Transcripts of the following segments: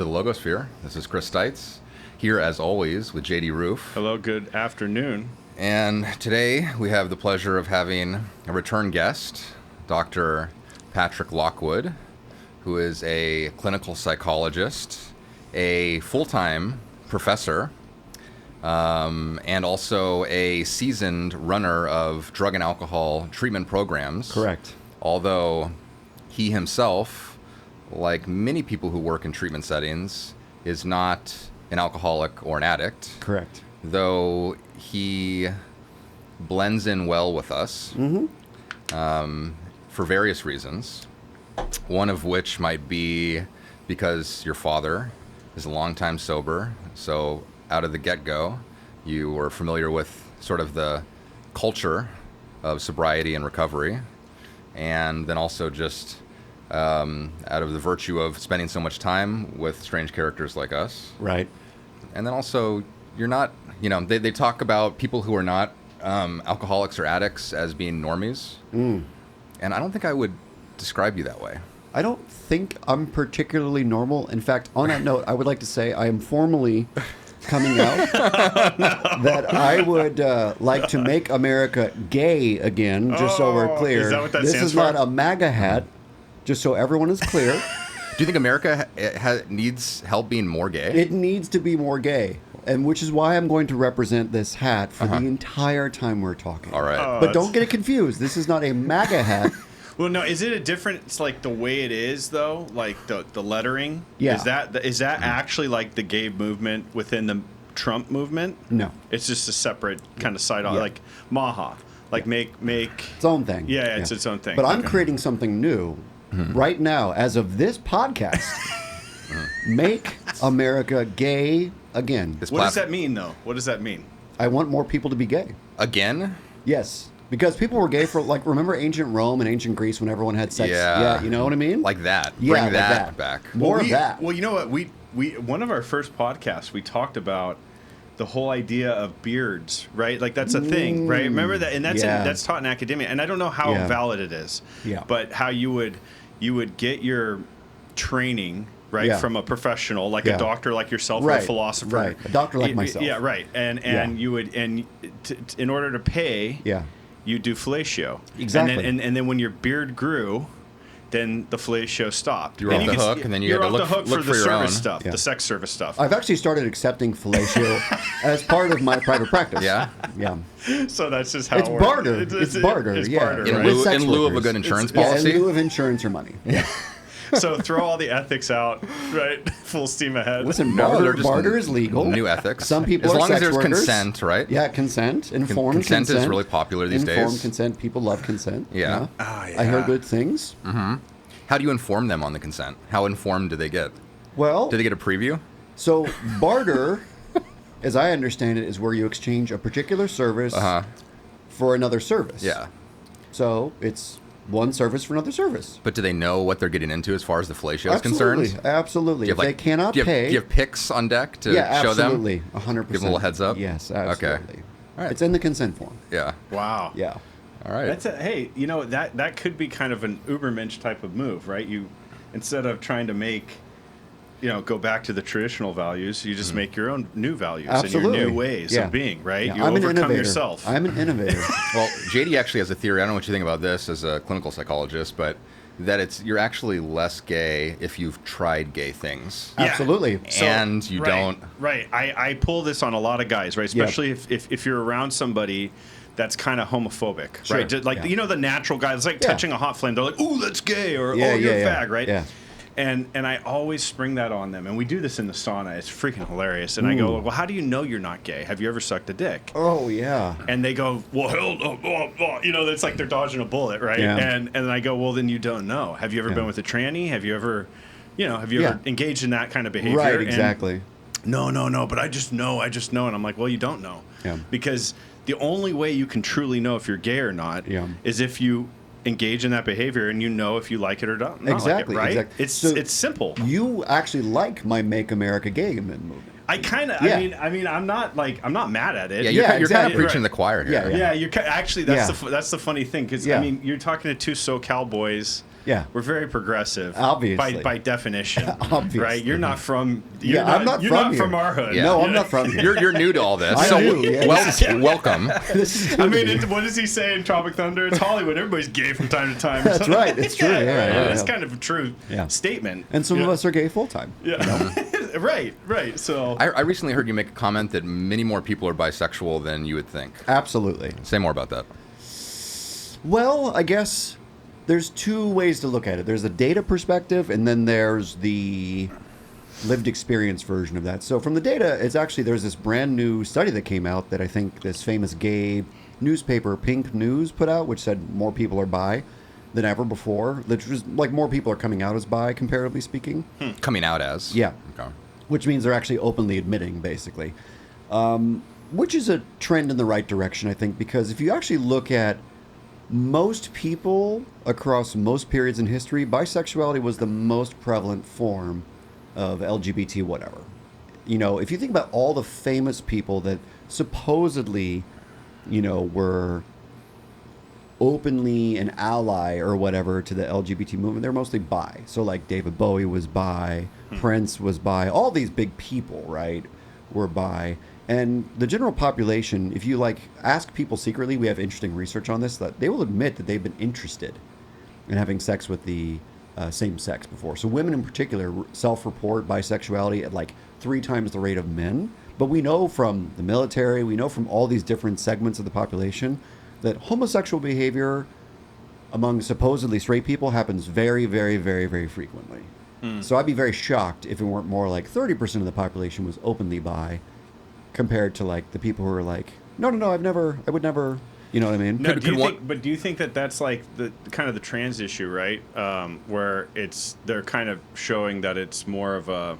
to the Logosphere. This is Chris Stites, here as always with JD Ruf. Hello, good afternoon. And today we have the pleasure of having a return guest, Dr. Patrick Lockwood, who is a clinical psychologist, a full-time professor, and also a seasoned runner of drug and alcohol treatment programs. Correct. Although he himself, like many people who work in treatment settings, is not an alcoholic or an addict. Correct. Though he blends in well with us for various reasons. One of which might be because your father is a longtime sober, so out of the get-go, you were familiar with sort of the culture of sobriety and recovery, and then also just out of the virtue of spending so much time with strange characters like us. Right. And then also, you're not, they talk about people who are not alcoholics or addicts as being normies, and I don't think I would describe you that way. I don't think I'm particularly normal. In fact, on that note, I would like to say I am formally coming out that I would like to make America gay again, just so we're clear. Is that what that this stands is for? not a MAGA hat, just so everyone is clear. Do you think America needs help being more gay? It needs to be more gay, and which is why I'm going to represent this hat for the entire time we're talking. All right. But don't get it confused. This is not a MAGA hat. Well, no, is it a difference, like the way it is, though? Like the lettering? Yeah. Is that actually like the gay movement within the Trump movement? No. It's just a separate kind of side, Yeah. like Maha. Like make Its own thing. Yeah, it's its own thing. But I'm creating something new right now, as of this podcast. Make America gay again. What does that mean, though? What does that mean? I want more people to be gay. Again? Yes. Because people were gay for, like, remember ancient Rome and ancient Greece when everyone had sex? Yeah. You know what I mean? Like that. Yeah, Bring like that back. More of that. Well, you know what? We one of our first podcasts, we talked about the whole idea of beards, right? Like that's a thing, right? Remember that, and that's taught in academia. And I don't know how valid it is, but how you would get your training, right, from a professional, like a doctor like yourself, or a philosopher, right? A doctor like myself, yeah, right. And you would, in order to pay, you do fellatio, exactly, and then when your beard grew, then the fellatio stopped. You were off the hook, and then you had to look for the for your service own stuff, the sex service stuff. I've actually started accepting fellatio as part of my private practice. Yeah. So that's just how it's it barter. works. It's barter. It's Yeah. barter, In right? lieu of a good insurance policy. In lieu of insurance or money. Yeah. So throw all the ethics out, right? Full steam ahead. Listen, No, they're barter just is legal. New ethics. Some people as are long sex as there's workers. consent, right? Yeah, consent. Informed consent. Consent is really popular these days. Informed consent. People love consent. Yeah. I hear good things. How do you inform them on the consent? How informed do they get? Well, Do they get a preview? so barter, as I understand it, is where you exchange a particular service for another service. Yeah. So it's one service for another service. But do they know what they're getting into as far as the fellatio is concerned? Absolutely. If they cannot pay... Do you have pics on deck to show them? absolutely. 100%. Give them a little heads up? Yes, absolutely. Okay. All right. It's in the consent form. Yeah. Wow. Yeah. All right. Hey, that could be kind of an Ubermensch type of move, right? You, instead of trying to make, go back to the traditional values, you just make your own new values and your new ways of being, right? Yeah. You I'm an overcome innovator. yourself. I'm an innovator. Well, JD actually has a theory. I don't know what you think about this as a clinical psychologist, but that you're actually less gay if you've tried gay things. Yeah. Absolutely. And you don't... Right. I pull this on a lot of guys, right? Especially if you're around somebody that's kind of homophobic, right? Just like, the natural guy, it's like touching a hot flame. They're like, ooh, that's gay, or you're a fag, right? Yeah. And I always spring that on them. And we do this in the sauna. It's freaking hilarious. And I go, well, how do you know you're not gay? Have you ever sucked a dick? Oh, yeah. And they go, well, hell no. It's like they're dodging a bullet, right? Yeah. And I go, well, then you don't know. Have you ever been with a tranny? Have you ever, ever engaged in that kind of behavior? Right, exactly. And no, but I just know. And I'm like, well, you don't know. Yeah. Because the only way you can truly know if you're gay or not is if you engage in that behavior and if you like it or not. Exactly. Like it, right? Exactly. It's simple. You actually like my Make America Gay movement. I kind of. Yeah. I mean, I'm not mad at it. Yeah, you're kind of preaching right. the choir here. Yeah, you're actually that's the funny thing because I mean you're talking to two SoCal boys Yeah. We're very progressive. Obviously. By definition. Obviously. Right? You're not from... I'm not from our hood. Yeah. No, I'm not from here. You're new to all this. I do, yeah. Welcome. I mean, what does he say in Tropic Thunder? It's Hollywood. Everybody's gay from time to time. That's right. It's true. Yeah. It's kind of a true statement. And some of us are gay full-time. Yeah. You know? Right. So... I recently heard you make a comment that many more people are bisexual than you would think. Absolutely. Say more about that. Well, I guess there's two ways to look at it. There's the data perspective, and then there's the lived experience version of that. So from the data, it's actually, there's this brand new study that came out that I think this famous gay newspaper, Pink News, put out, which said more people are bi than ever before. Which was like more people are coming out as bi, comparatively speaking. Coming out as? Yeah. Okay. Which means they're actually openly admitting, basically. Which is a trend in the right direction, I think, because if you actually look at most people across most periods in history, bisexuality was the most prevalent form of LGBT whatever. You know, if you think about all the famous people that supposedly, you know, were openly an ally or whatever to the LGBT movement, they're mostly bi. So like David Bowie was bi, Prince was bi, all these big people, right, were bi. And the general population, if you like ask people secretly, we have interesting research on this, that they will admit that they've been interested in having sex with the same sex before. So women in particular self-report bisexuality at like 3 times the rate of men. But we know from the military, we know from all these different segments of the population that homosexual behavior among supposedly straight people happens very, very, very, very frequently. So I'd be very shocked if it weren't more like 30% of the population was openly bi, compared to like the people who are like, no, I would never, you know what I mean? No, do you think that that's like the kind of the trans issue, right? Where they're kind of showing that it's more of a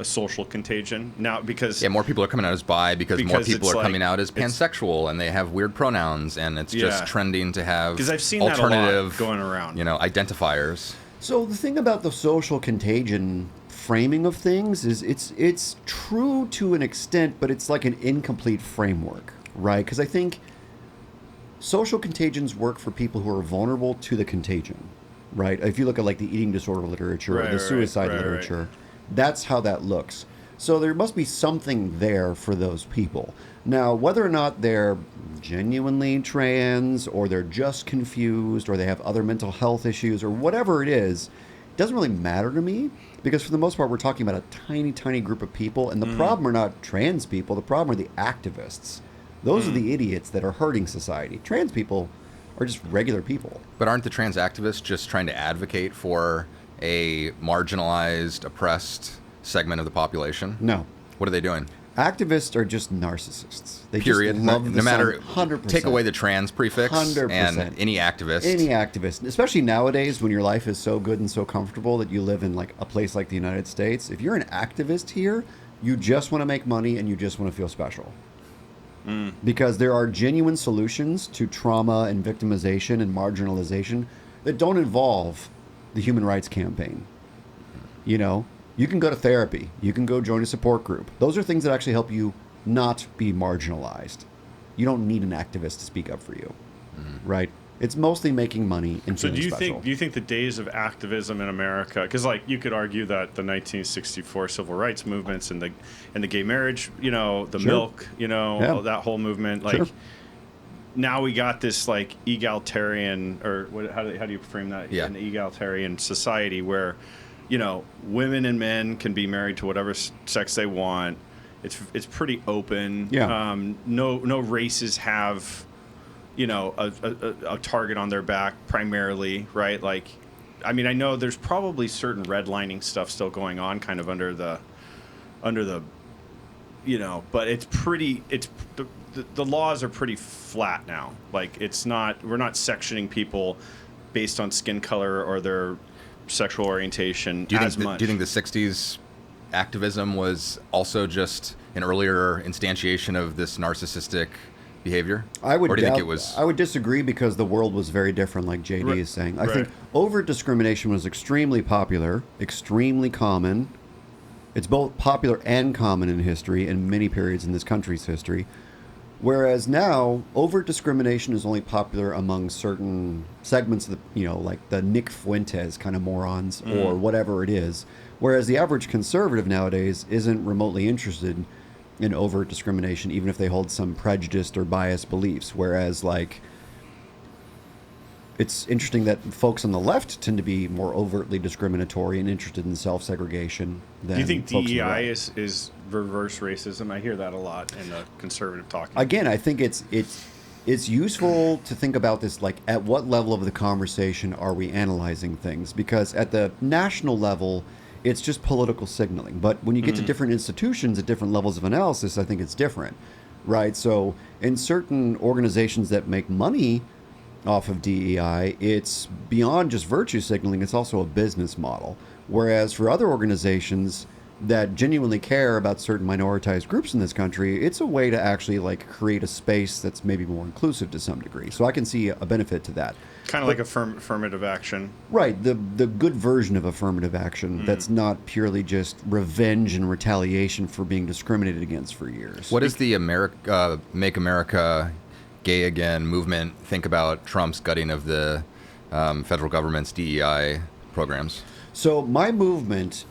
social contagion now because more people are coming out as bi because more people are coming out as pansexual and they have weird pronouns and it's just trending to have because I've seen alternative that a lot going around, you know, identifiers. So the thing about the social contagion framing of things is it's true to an extent, but it's like an incomplete framework, right? Because I think social contagions work for people who are vulnerable to the contagion, right? If you look at like the eating disorder literature or the suicide literature, that's how that looks. So there must be something there for those people. Now, whether or not they're genuinely trans or they're just confused or they have other mental health issues or whatever it is, doesn't really matter to me, because for the most part we're talking about a tiny, tiny group of people, and the problem are not trans people, the problem are the activists. Those are the idiots that are hurting society. Trans people are just regular people. But aren't the trans activists just trying to advocate for a marginalized, oppressed segment of the population? No. What are they doing? Activists are just narcissists. They Period. Just love no matter, 100%. Take away the trans prefix 100%. and any activist. Any activist, especially nowadays when your life is so good and so comfortable that you live in like a place like the United States. If you're an activist here, you just want to make money and you just want to feel special. Because there are genuine solutions to trauma and victimization and marginalization that don't involve the human rights campaign. You know? You can go to therapy. You can go join a support group. Those are things that actually help you not be marginalized. You don't need an activist to speak up for you, right? It's mostly making money and feeling special. Do you think the days of activism in America, because like you could argue that the 1964 civil rights movements and the gay marriage, you know, the milk, you know, that whole movement, like now we got this like egalitarian, or how do you frame that? An egalitarian society where, you know, women and men can be married to whatever sex they want. It's pretty open. No races have, you know, a target on their back primarily, right? Like, I mean, I know there's probably certain redlining stuff still going on, kind of under the, you know, but the laws are pretty flat now. Like, we're not sectioning people based on skin color or their sexual orientation as much. Do you think the 60s activism was also just an earlier instantiation of this narcissistic behavior? I would think it was? I would disagree, because the world was very different, like JD is saying. I think overt discrimination was extremely popular, extremely common. It's both popular and common in history, in many periods in this country's history. Whereas now, overt discrimination is only popular among certain segments of the, like the Nick Fuentes kind of morons or whatever it is. Whereas the average conservative nowadays isn't remotely interested in overt discrimination, even if they hold some prejudiced or biased beliefs. Whereas, like, it's interesting that folks on the left tend to be more overtly discriminatory and interested in self-segregation than Do you think folks on the DEI right. is reverse racism? I hear that a lot in the conservative talking. Again, I think it's useful to think about this, like, at what level of the conversation are we analyzing things? Because at the national level, it's just political signaling. But when you get to different institutions at different levels of analysis, I think it's different, right? So in certain organizations that make money off of DEI, it's beyond just virtue signaling, it's also a business model. Whereas for other organizations that genuinely care about certain minoritized groups in this country, it's a way to actually, like, create a space that's maybe more inclusive to some degree. So I can see a benefit to that. Kind of like affirmative action. Right, the good version of affirmative action that's not purely just revenge and retaliation for being discriminated against for years. What does the Make America Gay Again movement think about Trump's gutting of the federal government's DEI programs? So my movement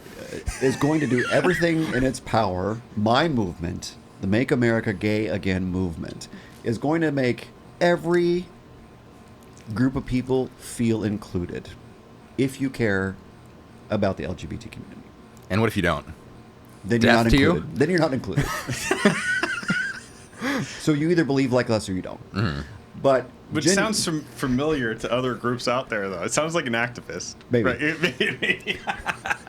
is going to do everything in its power. My movement, the Make America Gay Again movement, is going to make every group of people feel included if you care about the LGBT community. And what if you don't? Then you're not Death to included. you? Then you're not included. So you either believe like us or you don't. Mm-hmm. But Which sounds familiar to other groups out there, though. It sounds like an activist. Maybe.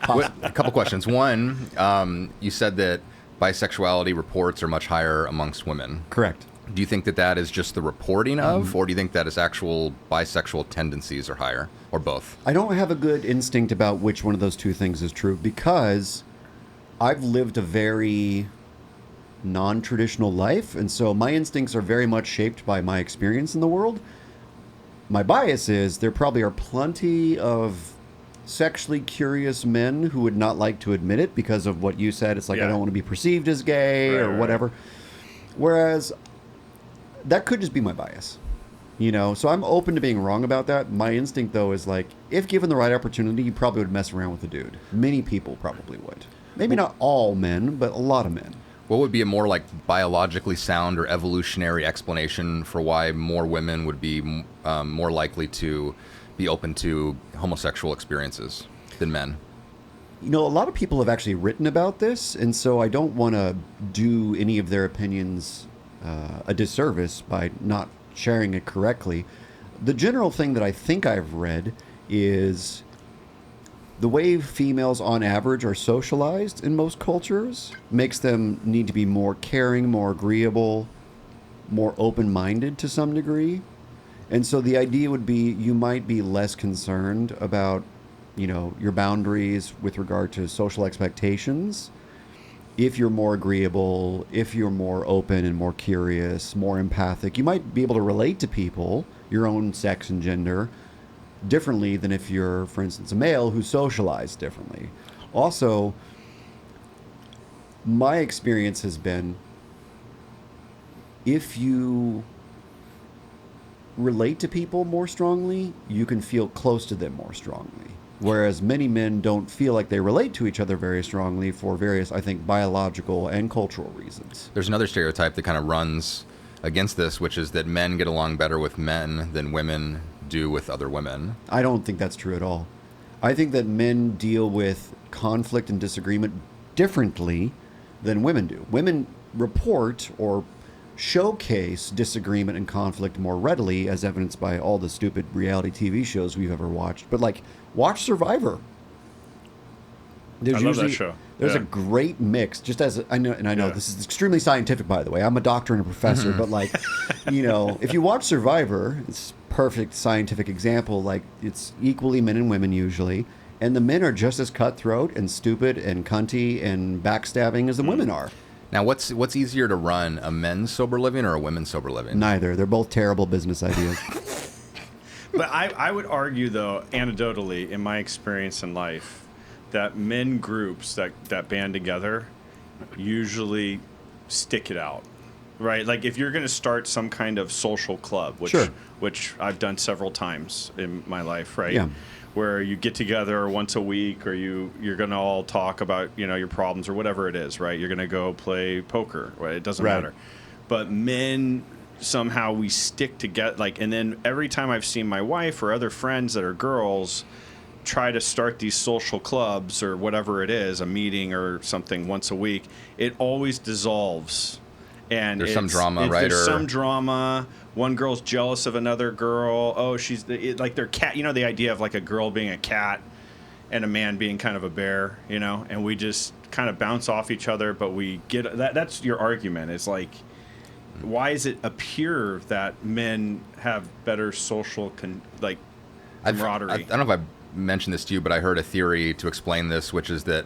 Right? A couple questions. One, you said that bisexuality reports are much higher amongst women. Correct. Do you think that that is just the reporting of, or do you think that is actual bisexual tendencies are higher, or both? I don't have a good instinct about which one of those two things is true because I've lived a very non-traditional life, and so my instincts are very much shaped by my experience in the world. My bias is there probably are plenty of sexually curious men who would not like to admit it because of what you said. It's like, I don't want to be perceived as gay or whatever. Whereas that could just be my bias, so I'm open to being wrong about that. My instinct, though, is like, if given the right opportunity, you probably would mess around with a dude. Many people probably would. Maybe not all men, but a lot of men. What would be a more like biologically sound or evolutionary explanation for why more women would be more likely to be open to homosexual experiences than men? A lot of people have actually written about this, and so I don't want to do any of their opinions a disservice by not sharing it correctly. The general thing that I think I've read is the way females on average are socialized in most cultures makes them need to be more caring, more agreeable, more open-minded to some degree. And so the idea would be you might be less concerned about, your boundaries with regard to social expectations if you're more agreeable, if you're more open and more curious, more empathic. You might be able to relate to people, your own sex and gender, differently than if you're, for instance, a male who's socialized differently. Also, my experience has been if you relate to people more strongly, you can feel close to them more strongly. Whereas many men don't feel like they relate to each other very strongly for various, I think, biological and cultural reasons. There's another stereotype that kind of runs against this, which is that men get along better with men than women do with other women. I don't think that's true at all. I think that men deal with conflict and disagreement differently than women do. Women report or showcase disagreement and conflict more readily, as evidenced by all the stupid reality TV shows we've ever watched. But, like, watch Survivor. I love that show. There's a great mix. Just as I know this is extremely scientific, by the way. I'm a doctor and a professor, but, like, if you watch Survivor, it's a perfect scientific example. Like, it's equally men and women usually, and the men are just as cutthroat and stupid and cunty and backstabbing as the women are. Now, what's easier to run, a men's sober living or a women's sober living? Neither. They're both terrible business ideas. But I would argue, though, anecdotally, in my experience in life, that men groups that band together usually stick it out. right? Like if you're going to start some kind of social club, which I've done several times in my life, right? Yeah. Where you get together once a week, or you're going to all talk about, your problems or whatever it is, right? You're going to go play poker, right? It doesn't matter. But men, somehow we stick together, like, and then every time I've seen my wife or other friends that are girls try to start these social clubs or whatever it is, a meeting or something once a week, it always dissolves. And there's some drama, right? There's some drama. One girl's jealous of another girl. Oh, like their cat. The idea of like a girl being a cat and a man being kind of a bear. And we just kind of bounce off each other. But we get that. That's your argument. It's like, why does it appear that men have better social camaraderie? I don't know if I mentioned this to you, but I heard a theory to explain this, which is that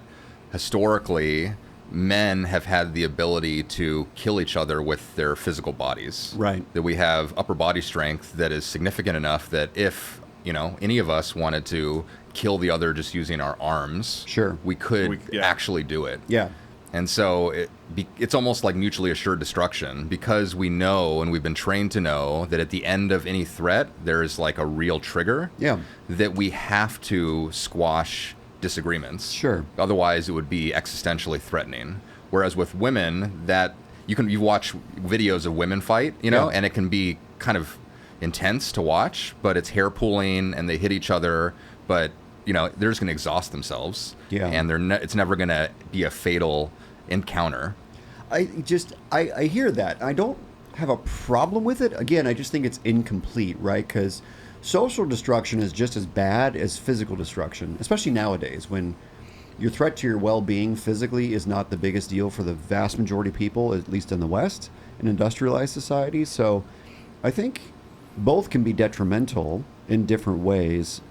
historically, men have had the ability to kill each other with their physical bodies. Right. That we have upper body strength that is significant enough that if, any of us wanted to kill the other just using our arms, we could actually do it. Yeah. And so it's almost like mutually assured destruction, because we know, and we've been trained to know, that at the end of any threat, there's like a real trigger. Yeah. That we have to squash disagreements. Sure. Otherwise, it would be existentially threatening. Whereas with women, that you watch videos of women fight, and it can be kind of intense to watch, but it's hair pulling and they hit each other, but they're just going to exhaust themselves. Yeah. And it's never going to be a fatal encounter. I hear that. I don't have a problem with it. Again, I just think it's incomplete, right? Because social destruction is just as bad as physical destruction, especially nowadays when your threat to your well-being physically is not the biggest deal for the vast majority of people, at least in the West, in industrialized societies. So I think both can be detrimental in different ways.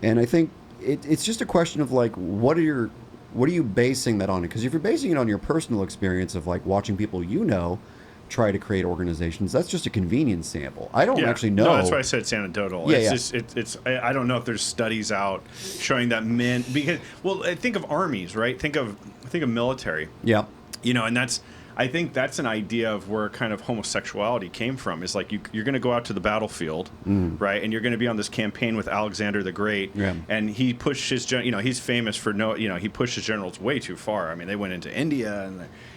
And I think it's just a question of like, what are you basing that on? Because if you're basing it on your personal experience of like watching people try to create organizations, that's just a convenience sample. I don't actually know. No, that's why I said it's anecdotal. I don't know if there's studies out showing that men, because think of armies, right? Think of military. Yeah. And I think that's an idea of where kind of homosexuality came from. Is like you're going to go out to the battlefield, right? And you're going to be on this campaign with Alexander the Great, and he pushed his, he's famous for he pushed his generals way too far. I mean, they went into India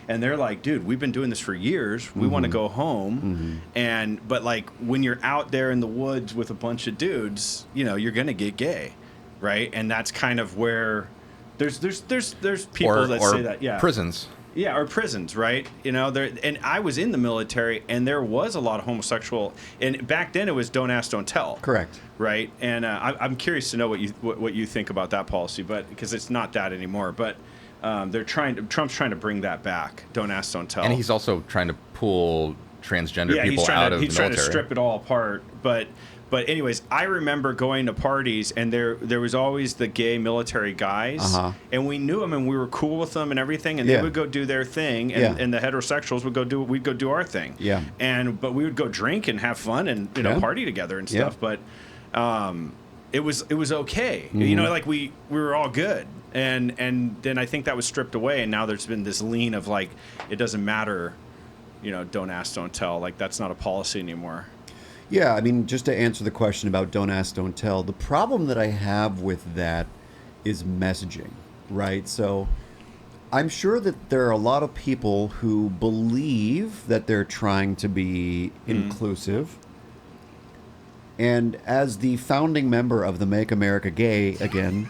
and they're like, dude, we've been doing this for years. We want to go home, but like when you're out there in the woods with a bunch of dudes, you're going to get gay, right? And that's kind of where there's people that say that, prisons. Yeah, or prisons, right? And I was in the military, and there was a lot of homosexual. And back then, it was don't ask, don't tell. Correct. Right. And I'm curious to know what you think about that policy, but because it's not that anymore. But Trump's trying to bring that back. Don't ask, don't tell. And he's also trying to pull transgender people out of the military. He's trying to strip it all apart, But anyways, I remember going to parties, and there was always the gay military guys, and we knew them, and we were cool with them and everything, and they would go do their thing, and the heterosexuals we'd go do our thing. Yeah. But we would go drink and have fun and party together and stuff. But it was okay. Like we were all good. And then I think that was stripped away, and now there's been this lean of like, it doesn't matter, don't ask, don't tell. Like that's not a policy anymore. Yeah, I mean, just to answer the question about don't ask, don't tell, the problem that I have with that is messaging, right? So I'm sure that there are a lot of people who believe that they're trying to be inclusive. And as the founding member of the Make America Gay Again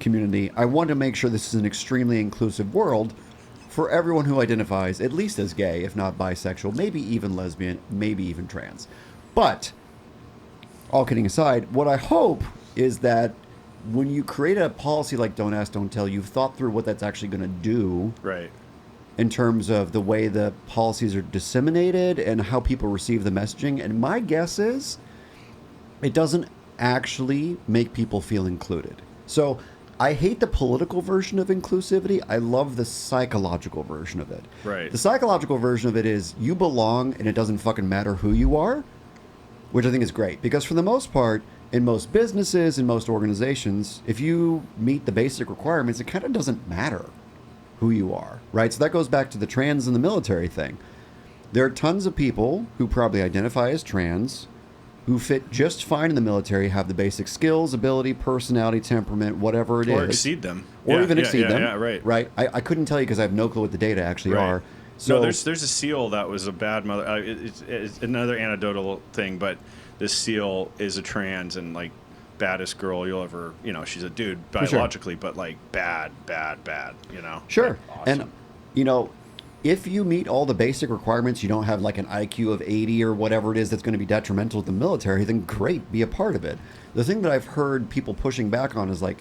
community, I want to make sure this is an extremely inclusive world for everyone who identifies at least as gay, if not bisexual, maybe even lesbian, maybe even trans. But, all kidding aside, what I hope is that when you create a policy like Don't Ask, Don't Tell, you've thought through what that's actually going to do. Right. In terms of the way the policies are disseminated and how people receive the messaging. And my guess is it doesn't actually make people feel included. So I hate the political version of inclusivity. I love the psychological version of it. Right. The psychological version of it is you belong and it doesn't fucking matter who you are. Which I think is great, because for the most part, in most businesses, in most organizations, if you meet the basic requirements, it kind of doesn't matter who you are, right? So that goes back to the trans and the military thing. There are tons of people who probably identify as trans, who fit just fine in the military, have the basic skills, ability, personality, temperament, whatever it is. Or exceed them. Or even exceed them. Yeah, right. Right. I couldn't tell you because I have no clue what the data actually are. So no, there's a SEAL that was a bad mother. It's another anecdotal thing, but this SEAL is a trans and like baddest girl you'll ever, she's a dude biologically, but like bad, Sure. Awesome. And, if you meet all the basic requirements, you don't have like an IQ of 80 or whatever it is that's going to be detrimental to the military, then great, be a part of it. The thing that I've heard people pushing back on is like,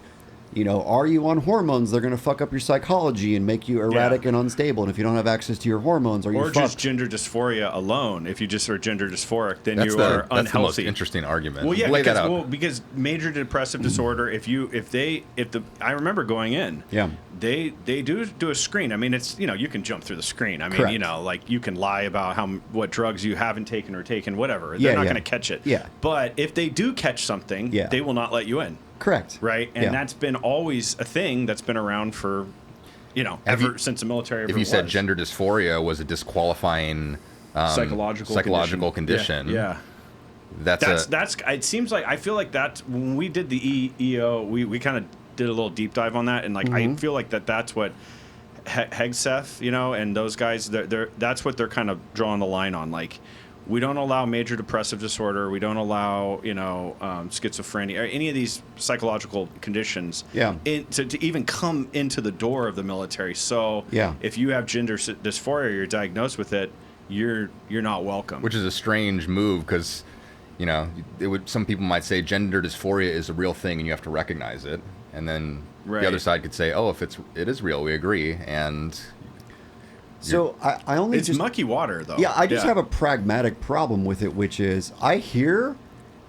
are you on hormones? They're going to fuck up your psychology and make you erratic and unstable. And if you don't have access to your hormones, are you fucked? Or just gender dysphoria alone. If you just are gender dysphoric, then you are unhealthy. That's the most interesting argument. Well, yeah, Lay that out. because major depressive disorder. I remember going in. Yeah. They do a screen. I mean, it's you can jump through the screen. I mean, Correct. like you can lie about what drugs you haven't taken or taken, whatever. They're not going to catch it. Yeah. But if they do catch something, they will not let you in. Correct. Right, and that's been always a thing that's been around for, since the military. If you said gender dysphoria was a disqualifying psychological condition, that's it seems like I feel like that's when we did the EO, we kind of did a little deep dive on that, and like I feel like that's what Hegseth, and those guys, that's what they're kind of drawing the line on, like. We don't allow major depressive disorder. We don't allow, schizophrenia or any of these psychological conditions to even come into the door of the military. So if you have gender dysphoria, you're diagnosed with it, you're not welcome. Which is a strange move because, some people might say gender dysphoria is a real thing and you have to recognize it. And then the other side could say, oh, if it is real, we agree. And... So I only it's mucky water though. Yeah, I just have a pragmatic problem with it, which is I hear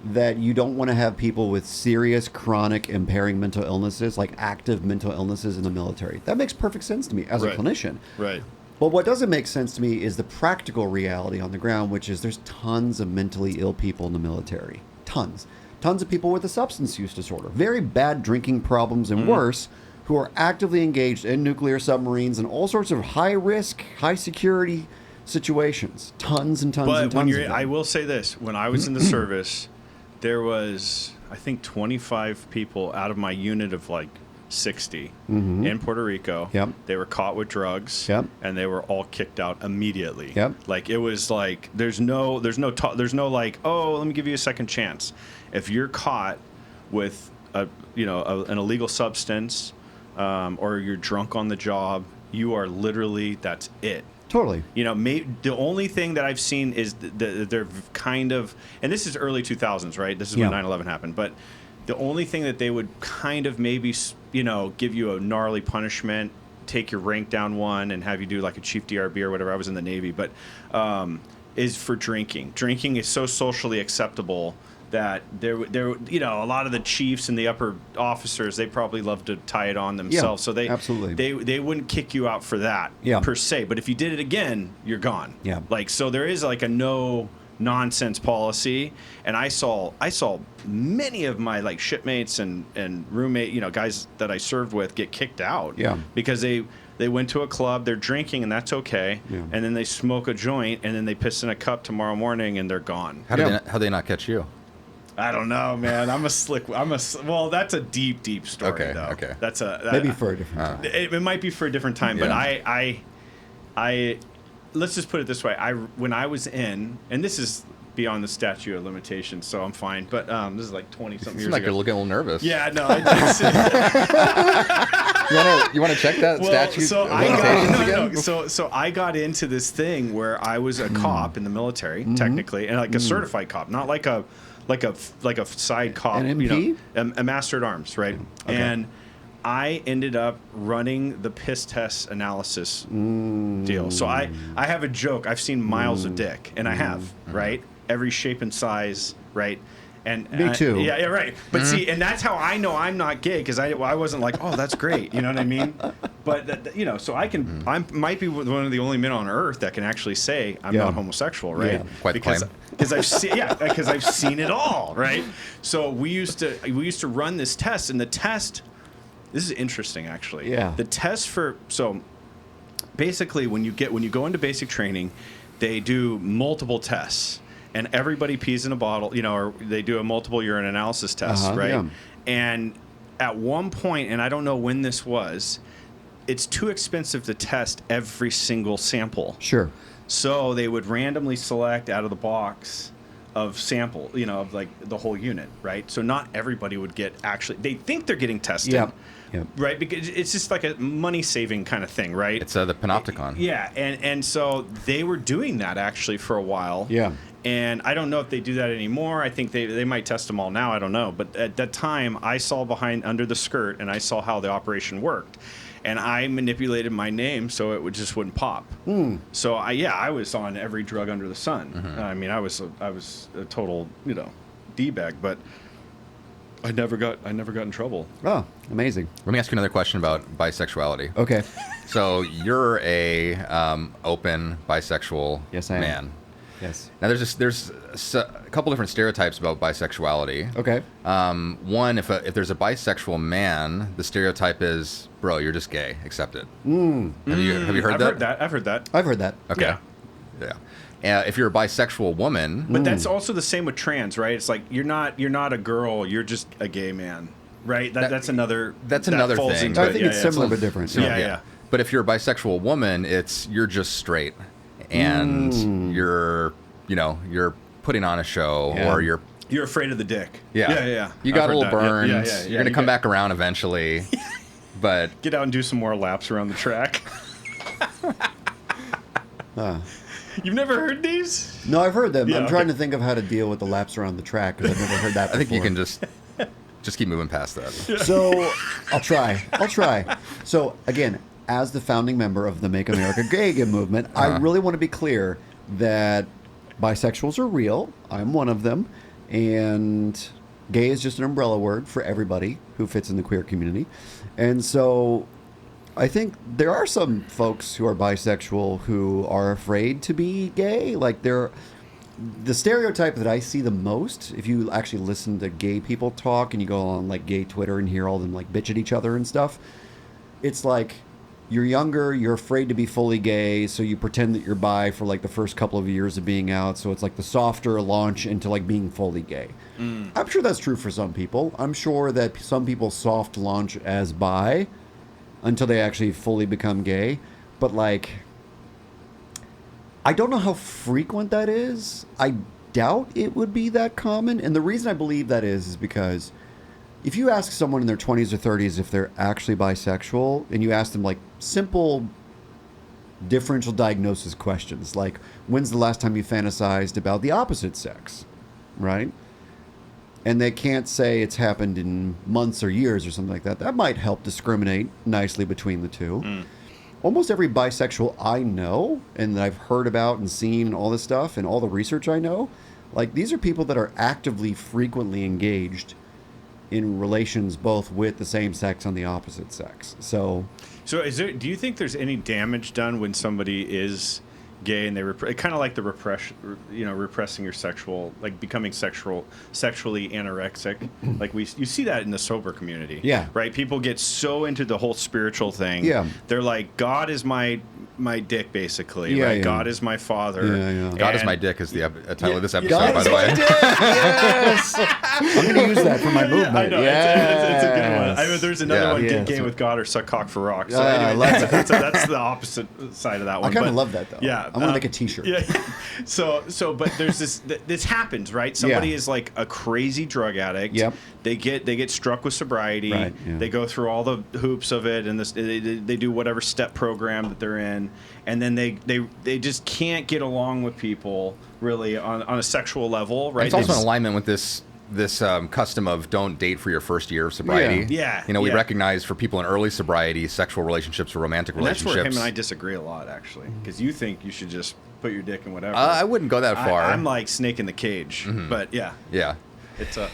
that you don't want to have people with serious chronic impairing mental illnesses, like active mental illnesses in the military. That makes perfect sense to me as a clinician. Right. But what doesn't make sense to me is the practical reality on the ground, which is there's tons of mentally ill people in the military. Tons of people with a substance use disorder, very bad drinking problems and worse, who are actively engaged in nuclear submarines and all sorts of high-risk, high-security situations. Tons and tons and tons of them. I will say this. When I was in the service, there was, I think, 25 people out of my unit of, like, 60 in Puerto Rico. Yep. They were caught with drugs, and they were all kicked out immediately. Yep. Like, it was like, there's no like, oh, let me give you a second chance. If you're caught with, an illegal substance... or you're drunk on the job, you are literally, that's it. Totally. The only thing that I've seen is they're kind of, and this is early 2000s, right? This is when 9/11 happened. But the only thing that they would kind of maybe, give you a gnarly punishment, take your rank down one and have you do like a chief DRB or whatever. I was in the Navy, but is for drinking. Drinking is so socially acceptable that there, a lot of the chiefs and the upper officers, they probably love to tie it on themselves. So they wouldn't kick you out for that per se. But if you did it again, you're gone. Yeah. Like, so there is like a no nonsense policy. And I saw many of my like shipmates and roommate, guys that I served with get kicked out. Yeah. Because they went to a club, they're drinking, and that's okay. Yeah. And then they smoke a joint, and then they piss in a cup tomorrow morning, and they're gone. How'd they not catch you? I don't know, man. Well, that's a deep story, though. Okay. That's maybe for a different time. It might be for a different time, but I let's just put it this way. When I was in, and this is beyond the statute of limitations, so I'm fine. But this is like 20-something years ago. You're looking a little nervous. Yeah, no. You want to check that statute? So I got into this thing where I was a cop in the military, technically, and like a certified cop, not like a side cop, an MP? A master at arms, right? Okay. And I ended up running the piss test analysis deal. So I have a joke. I've seen miles of dick, and I have, right? Every shape and size, right? And me too. Yeah, right. But see, and that's how I know I'm not gay, because I wasn't like, oh, that's great. You know what I mean? But so I can, I might be one of the only men on earth that can actually say I'm not homosexual, right? Yeah. Quite the claim. Because I've seen it all, right? So we used to run this test, and the test. This is interesting, actually. Yeah. The test so basically when you go into basic training, they do multiple tests, and everybody pees in a bottle, or they do a multiple urine analysis test, right? Yeah. And at one point, and I don't know when this was, it's too expensive to test every single sample. Sure. So they would randomly select out of the box of sample, of like the whole unit, right? So not everybody would get they think they're getting tested. Yep. Right, because it's just like a money-saving kind of thing, right? It's the panopticon. Yeah, and so they were doing that actually for a while. Yeah. And I don't know if they do that anymore. I think they might test them all now. I don't know. But at that time, I saw under the skirt, and I saw how the operation worked. And I manipulated my name so it just wouldn't pop. So I was on every drug under the sun. Mm-hmm. I mean, I was a total D-bag, but I never got in trouble. Oh, amazing. Let me ask you another question about bisexuality. Okay. So you're a open bisexual man. Am. Yes. Now there's a couple different stereotypes about bisexuality. Okay. One, if there's a bisexual man, the stereotype is, bro, you're just gay. Accept it. Have you heard that? I've heard that. I've heard that. Okay. Yeah. If you're a bisexual woman, but that's also the same with trans, right? It's like you're not a girl, you're just a gay man, right? That's another thing. I think it's similar but different. Yeah. But if you're a bisexual woman, you're just straight, and you're putting on a show, or you're afraid of the dick. Yeah. You got a little burns. Yeah. You're gonna come back around eventually, but get out and do some more laps around the track. You've never heard these? No, I've heard them. I'm trying to think of how to deal with the laps around the track because I've never heard that before. I think you can just keep moving past that. So I'll try. So again, as the founding member of the Make America Gay Again movement, I really want to be clear that bisexuals are real. I'm one of them. And gay is just an umbrella word for everybody who fits in the queer community. And so I think there are some folks who are bisexual who are afraid to be gay. Like the stereotype that I see the most, if you actually listen to gay people talk and you go on like gay Twitter and hear all them like bitch at each other and stuff, it's like you're younger, you're afraid to be fully gay, so you pretend that you're bi for like the first couple of years of being out. So it's like the softer launch into like being fully gay. I'm sure that's true for some people. I'm sure that some people soft launch as bi until they actually fully become gay. But like, I don't know how frequent that is. I doubt it would be that common. And the reason I believe that is because if you ask someone in their 20s or 30s if they're actually bisexual, and you ask them like simple differential diagnosis questions, like when's the last time you fantasized about the opposite sex, right? And they can't say it's happened in months or years or something like that. That might help discriminate nicely between the two. Almost every bisexual I know and that I've heard about and seen and all this stuff and all the research I know, like these are people that are actively, frequently engaged in relations both with the same sex and the opposite sex. So do you think there's any damage done when somebody is gay and they kind of like the repressing your sexual, like becoming sexually anorexic? Like you see that in the sober community. Yeah. Right? People get so into the whole spiritual thing. Yeah. They're like, God is my dick, basically. Yeah, right? yeah. God is my father. Yeah. God is my dick is the title of this episode, God by is the way. my dick! Yes! I'm going to use that for my movement. I know. It's a good one. I mean, there's another one, Yeah. Get Gay with God or Suck Cock for Rocks. So I anyway, love that. that's the opposite side of that one. I kind of love that, though. Yeah. I'm going to make a t-shirt. Yeah. But there's this happens, right? Somebody is like a crazy drug addict. Yep. They get struck with sobriety. Right, yeah. They go through all the hoops of it, and they do whatever step program that they're in, and then they just can't get along with people really on a sexual level, right? It's also in alignment with this custom of don't date for your first year of sobriety. Yeah. We recognize for people in early sobriety, sexual relationships or romantic relationships. That's where him and I disagree a lot, actually, because you think you should just put your dick in whatever. I wouldn't go that far. I'm like snake in the cage, but yeah. It's a.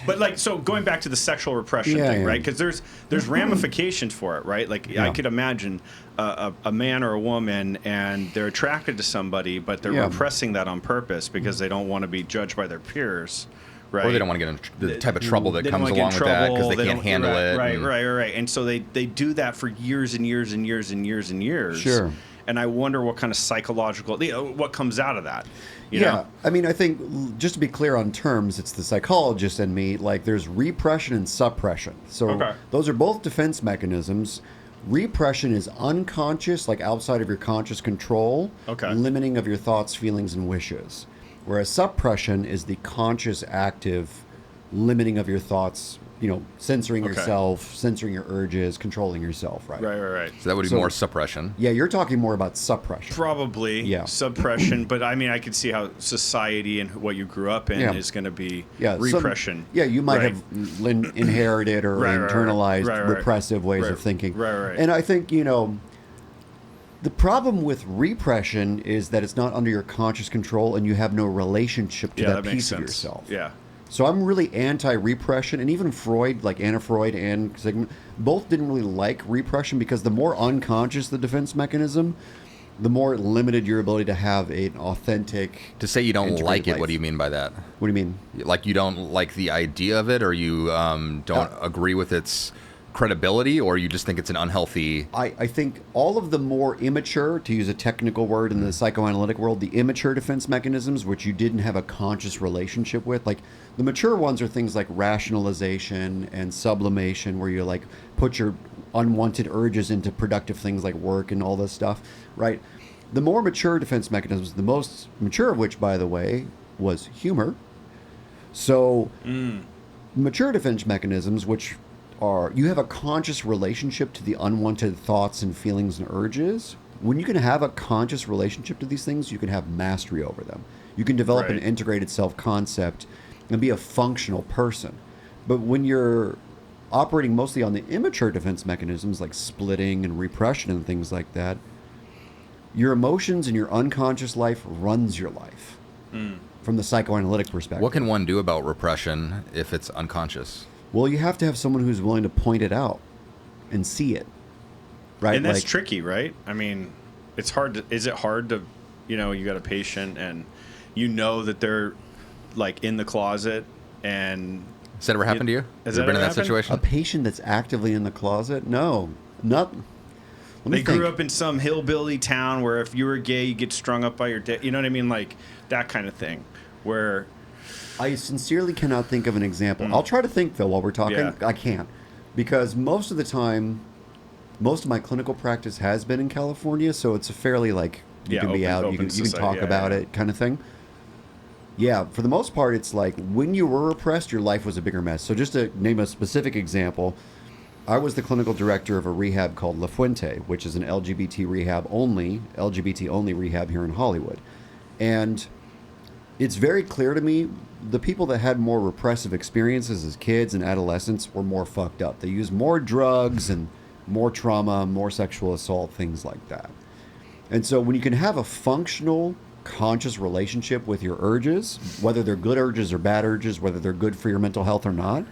But like, so going back to the sexual repression thing, right? Because there's ramifications for it, right? Like I could imagine a man or a woman, and they're attracted to somebody, but they're repressing that on purpose because they don't want to be judged by their peers, right? Or they don't want to get in the type of trouble that comes along with that because they can't handle it. Right. And so they do that for years and years and years and years and years. Sure. and I wonder what kind of psychological, what comes out of that. You know? I mean, I think, just to be clear on terms, it's the psychologist in me. Like, there's repression and suppression. So those are both defense mechanisms. Repression is unconscious, like outside of your conscious control, limiting of your thoughts, feelings, and wishes. Whereas suppression is the conscious, active limiting of your thoughts, censoring yourself, censoring your urges, controlling yourself, right? Right. So that would be more suppression. Yeah, you're talking more about suppression. Probably suppression, but I mean, I could see how society and what you grew up in is going to be repression. You might have inherited or internalized repressive ways of thinking. Right. And I think, the problem with repression is that it's not under your conscious control and you have no relationship to that piece of yourself. Yeah. So I'm really anti-repression, and even Freud, like Anna Freud and Sigmund, both didn't really like repression because the more unconscious the defense mechanism, the more it limited your ability to have an authentic. To say you don't like it, life. what do you mean by that? What do you mean? Like you don't like the idea of it, or you don't agree with its credibility, or you just think it's an unhealthy... I think all of the more immature, to use a technical word in the psychoanalytic world, the immature defense mechanisms, which you didn't have a conscious relationship with, like the mature ones are things like rationalization and sublimation, where you like put your unwanted urges into productive things like work and all this stuff, right? The more mature defense mechanisms, the most mature of which, by the way, was humor. So mature defense mechanisms, which you have a conscious relationship to the unwanted thoughts and feelings and urges. When you can have a conscious relationship to these things, you can have mastery over them. You can develop an integrated self-concept and be a functional person. But when you're operating mostly on the immature defense mechanisms like splitting and repression and things like that, your emotions and your unconscious life runs your life from the psychoanalytic perspective. What can one do about repression if it's unconscious? Well, you have to have someone who's willing to point it out and see it, right? And that's tricky, right? I mean, it's hard. Is it hard to, you got a patient and that they're like in the closet and... Has that ever happened to you? Has you ever been in that happened? situation? A patient that's actively in the closet? No, not... They grew up in some hillbilly town where if you were gay, you get strung up by your dick. You know what I mean? Like that kind of thing where... I sincerely cannot think of an example. I'll try to think, Phil, while we're talking. Yeah. I can't. Because most of the time, most of my clinical practice has been in California, so it's a fairly, you can be out, you can talk about it kind of thing. Yeah, for the most part, it's like when you were repressed, your life was a bigger mess. So just to name a specific example, I was the clinical director of a rehab called La Fuente, which is an LGBT only rehab here in Hollywood. And it's very clear to me, the people that had more repressive experiences as kids and adolescents were more fucked up. They used more drugs and more trauma, more sexual assault, things like that. And so when you can have a functional, conscious relationship with your urges, whether they're good urges or bad urges, whether they're good for your mental health or not,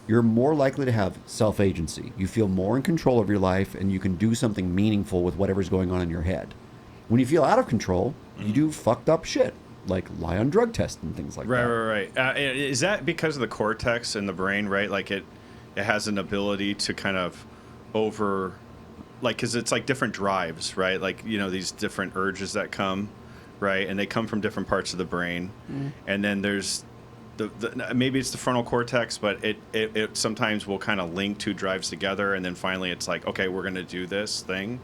you're more likely to have self-agency. You feel more in control of your life, and you can do something meaningful with whatever's going on in your head. When you feel out of control, you do fucked up shit, like lie on drug tests and things like that. Right. Is that because of the cortex in the brain, right? Like it has an ability to kind of because it's like different drives, right? Like, these different urges that come, right? And they come from different parts of the brain. And then there's maybe it's the frontal cortex, but it sometimes will kind of link two drives together. And then finally it's like, okay, we're going to do this thing.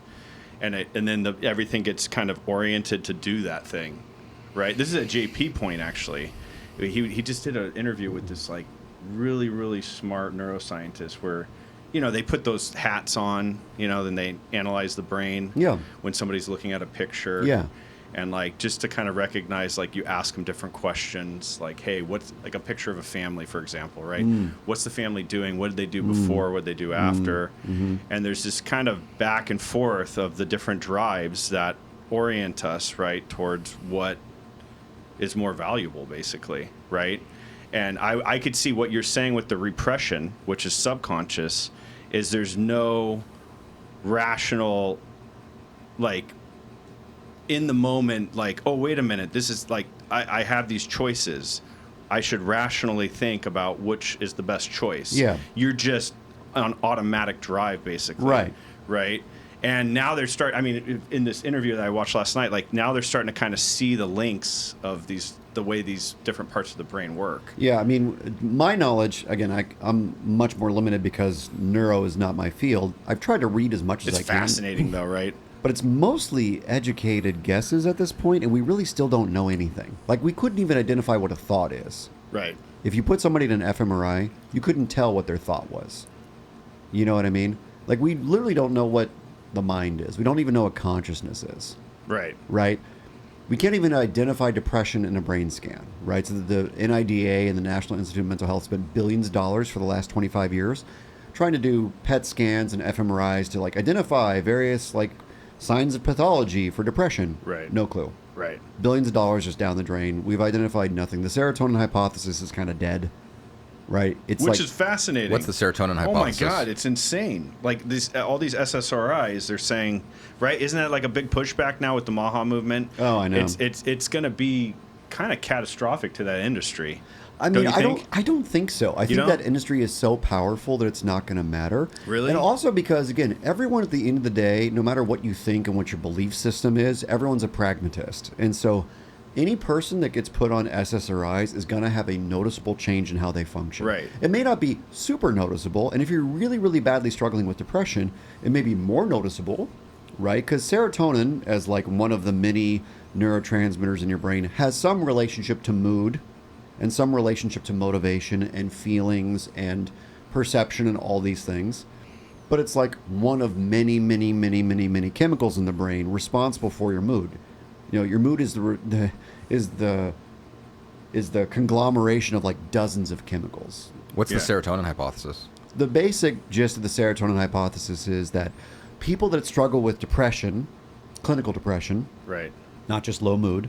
And then everything gets kind of oriented to do that thing. Right. This is a JP point, actually. He just did an interview with this like really, really smart neuroscientist where, they put those hats on, then they analyze the brain when somebody's looking at a picture. Yeah. And like just to kind of recognize, like you ask them different questions, like, hey, what's like a picture of a family, for example, right? What's the family doing? What did they do before? What did they do after? And there's this kind of back and forth of the different drives that orient us, right, towards what is more valuable, basically, right? And I could see what you're saying with the repression, which is subconscious, is there's no rational, like, in the moment, like, oh, wait a minute, this is like, I have these choices. I should rationally think about which is the best choice. Yeah. You're just on automatic drive, basically. Right. Right? And now they're I mean, in this interview that I watched last night, like now they're starting to kind of see the links of the way these different parts of the brain work. Yeah, I mean, my knowledge, again, I'm much more limited because neuro is not my field. I've tried to read as much as I can. It's fascinating though, right? But it's mostly educated guesses at this point, and we really still don't know anything. Like, we couldn't even identify what a thought is. Right. If you put somebody in an fMRI, you couldn't tell what their thought was. You know what I mean? Like, we literally don't know what the mind is. We don't even know what consciousness is. Right. Right? We can't even identify depression in a brain scan, right? So the NIDA and the National Institute of Mental Health spent billions of dollars for the last 25 years trying to do PET scans and fMRIs to, like, identify various, like, signs of pathology for depression. Right. No clue. Right. Billions of dollars just down the drain. We've identified nothing. The serotonin hypothesis is kind of dead. Right? Which is fascinating. What's the serotonin hypothesis? Oh my God, it's insane. Like all these SSRIs, they're saying, right? Isn't that like a big pushback now with the MAHA movement? Oh, I know. It's going to be kind of catastrophic to that industry. I mean, I don't think so. I think that industry is so powerful that it's not going to matter. Really? And also because, again, everyone at the end of the day, no matter what you think and what your belief system is, everyone's a pragmatist. And so any person that gets put on SSRIs is going to have a noticeable change in how they function. Right. It may not be super noticeable. And if you're really, really badly struggling with depression, it may be more noticeable, right? Because serotonin, as like one of the many neurotransmitters in your brain, has some relationship to mood and some relationship to motivation and feelings and perception and all these things. But it's like one of many, many, many, many, many chemicals in the brain responsible for your mood. You know, your mood is the conglomeration of like dozens of chemicals. What's the serotonin hypothesis? The basic gist of the serotonin hypothesis is that people that struggle with depression, clinical depression, right, not just low mood,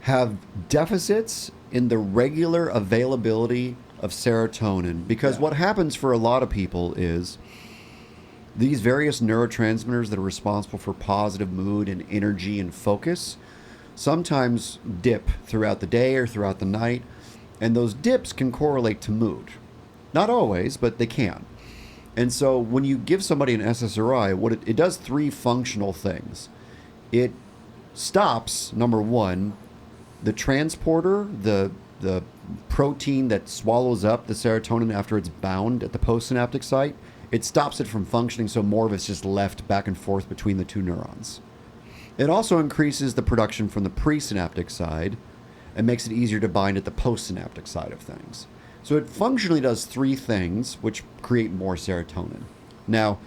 have deficits in the regular availability of serotonin. Because what happens for a lot of people is these various neurotransmitters that are responsible for positive mood and energy and focus sometimes dip throughout the day or throughout the night, and those dips can correlate to mood. Not always, but they can. And so when you give somebody an SSRI, what it does three functional things. It stops, number one, the transporter, the protein that swallows up the serotonin after it's bound at the postsynaptic site. It stops it from functioning, so more of it's just left back and forth between the two neurons. It also increases the production from the presynaptic side and makes it easier to bind at the postsynaptic side of things. So it functionally does three things which create more serotonin. Now,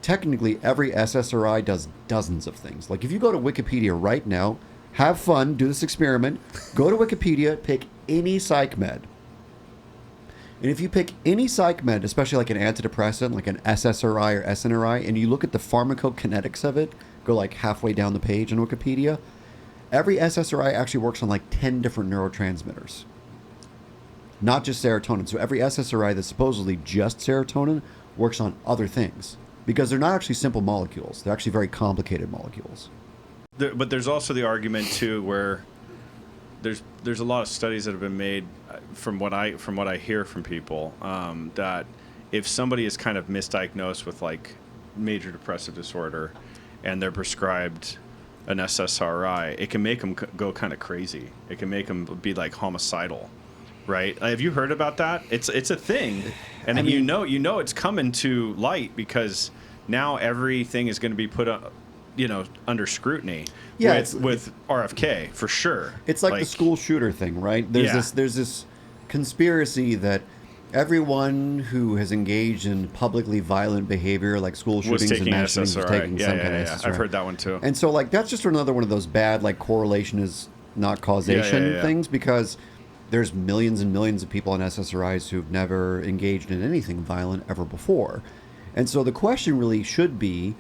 technically, every SSRI does dozens of things. Like if you go to Wikipedia right now, have fun, do this experiment, go to Wikipedia, pick any psych med. And if you pick any psych med, especially like an antidepressant, like an SSRI or SNRI, and you look at the pharmacokinetics of it, go like halfway down the page on Wikipedia, every SSRI actually works on like 10 different neurotransmitters. Not just serotonin. So every SSRI that's supposedly just serotonin works on other things. Because they're not actually simple molecules. They're actually very complicated molecules. But there's also the argument, too, where there's a lot of studies that have been made from what I hear from people that if somebody is kind of misdiagnosed with like major depressive disorder and they're prescribed an SSRI, it can make them go kind of crazy. It can make them be like homicidal, right? Have you heard about that? It's a thing, and then you know it's coming to light because now everything is going to be put under scrutiny. Yeah, with RFK for sure. It's like the school shooter thing, right? There's this conspiracy that everyone who has engaged in publicly violent behavior, like school shootings and mass shootings, was taking some kind of SSRI. I've heard that one too. And so, like, that's just another one of those bad, like, correlation is not causation things, because there's millions and millions of people on SSRIs who've never engaged in anything violent ever before. And so the question really should be,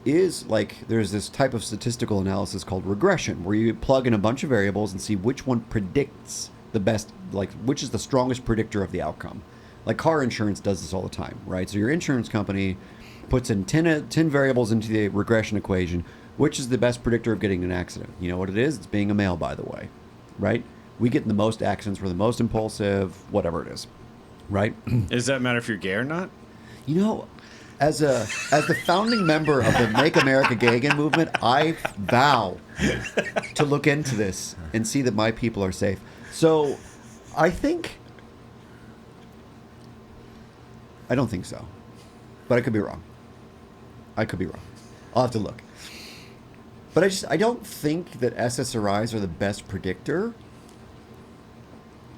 is like there's this type of statistical analysis called regression, where you plug in a bunch of variables and see which one predicts the best, like which is the strongest predictor of the outcome. Like car insurance does this all the time, right? So your insurance company puts in 10 variables into the regression equation, which is the best predictor of getting an accident. You know what it is? It's being a male, by the way, right? We get in the most accidents, we're the most impulsive, whatever it is, right? Does that matter if you're gay or not? You know, As the founding member of the Make America Gay Again movement, I vow to look into this and see that my people are safe. So, I don't think so, but I could be wrong. I'll have to look. But I don't think that SSRIs are the best predictor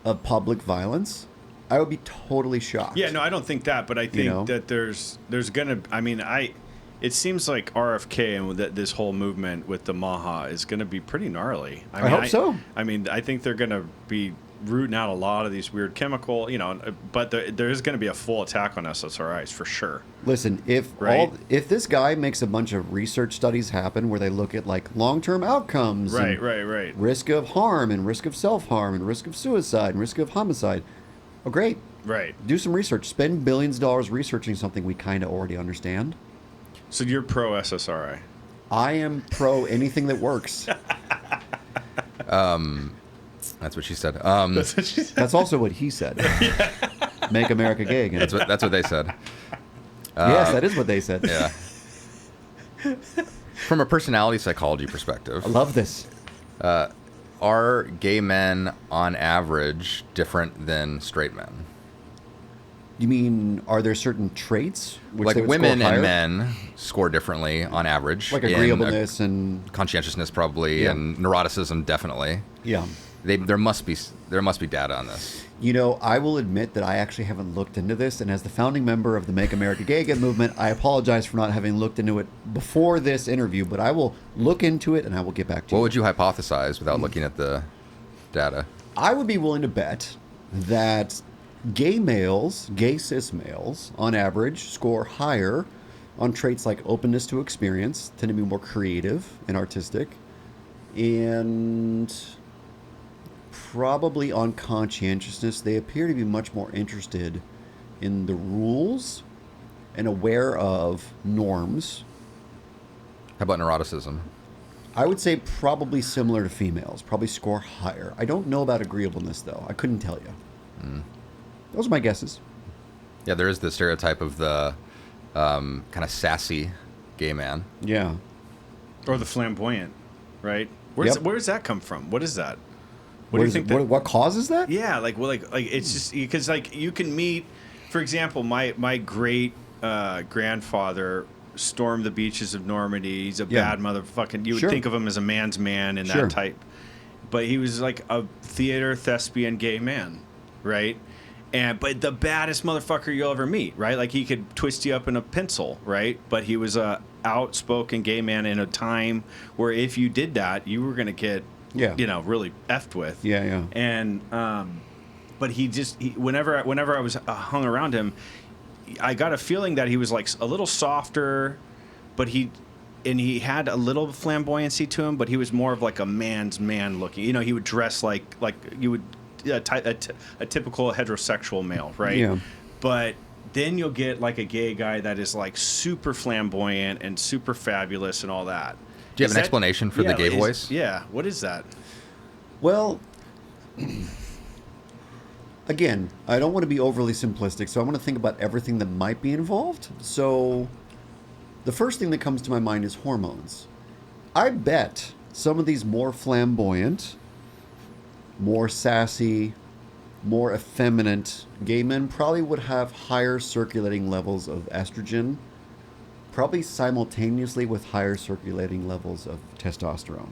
of public violence. I would be totally shocked. Yeah, no, I don't think that, but I think that there's gonna. I mean, it seems like RFK and this whole movement with the MAHA is gonna be pretty gnarly. I hope so. I mean, I think they're gonna be rooting out a lot of these weird chemical, but there is going to be a full attack on SSRIs for sure. Listen, if this guy makes a bunch of research studies happen where they look at like long-term outcomes, right, risk of harm and risk of self-harm and risk of suicide and risk of homicide, oh great, right. Do some research, spend billions of dollars researching something we kind of already understand. So you're pro SSRI? I am pro anything that works. That's what she said. That's what she said. That's also what he said. Make America Gay Again. That's what they said. Yes, that is what they said. Yeah. From a personality psychology perspective, I love this. Are gay men on average different than straight men? You mean, are there certain traits? Like women and men score differently on average. Like agreeableness and conscientiousness, probably, and neuroticism, definitely. Yeah. There must be data on this. I will admit that I actually haven't looked into this, and as the founding member of the Make America Gay Again movement, I apologize for not having looked into it before this interview, but I will look into it and I will get back to you. What would you hypothesize without looking at the data? I would be willing to bet that gay cis males, on average, score higher on traits like openness to experience, tend to be more creative and artistic, and probably on conscientiousness. They appear to be much more interested in the rules and aware of norms. How about neuroticism? I would say probably similar to females, probably score higher. I don't know about agreeableness, though. I couldn't tell you. Those are my guesses. Yeah, there is the stereotype of the kind of sassy gay man. Yeah. Or the flamboyant, right? Where does that come from? What is that? What do you think? What causes that? Yeah, like it's just because like you can meet, for example, my great grandfather stormed the beaches of Normandy. He's a bad motherfucking. You would think of him as a man's man in that type, but he was like a theater thespian gay man, right? But the baddest motherfucker you'll ever meet, right? Like he could twist you up in a pencil, right? But he was a outspoken gay man in a time where if you did that, you were gonna get really effed with. Yeah. And but whenever I was hung around him, I got a feeling that he was like a little softer, but he had a little flamboyancy to him, but he was more of like a man's man looking. He would dress like you would a typical heterosexual male, right? Yeah. But then you'll get like a gay guy that is like super flamboyant and super fabulous and all that. Do you have an explanation for the gay voice? Yeah. What is that? Well, again, I don't want to be overly simplistic, so I want to think about everything that might be involved. So the first thing that comes to my mind is hormones. I bet some of these more flamboyant, more sassy, more effeminate gay men probably would have higher circulating levels of estrogen, probably simultaneously with higher circulating levels of testosterone.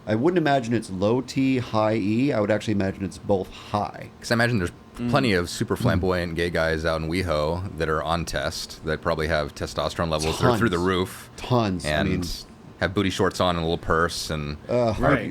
I wouldn't imagine it's low T, high E. I would actually imagine it's both high. Because I imagine there's plenty of super flamboyant gay guys out in WeHo that are on test that probably have testosterone levels that are through the roof. Tons. And have booty shorts on and a little purse and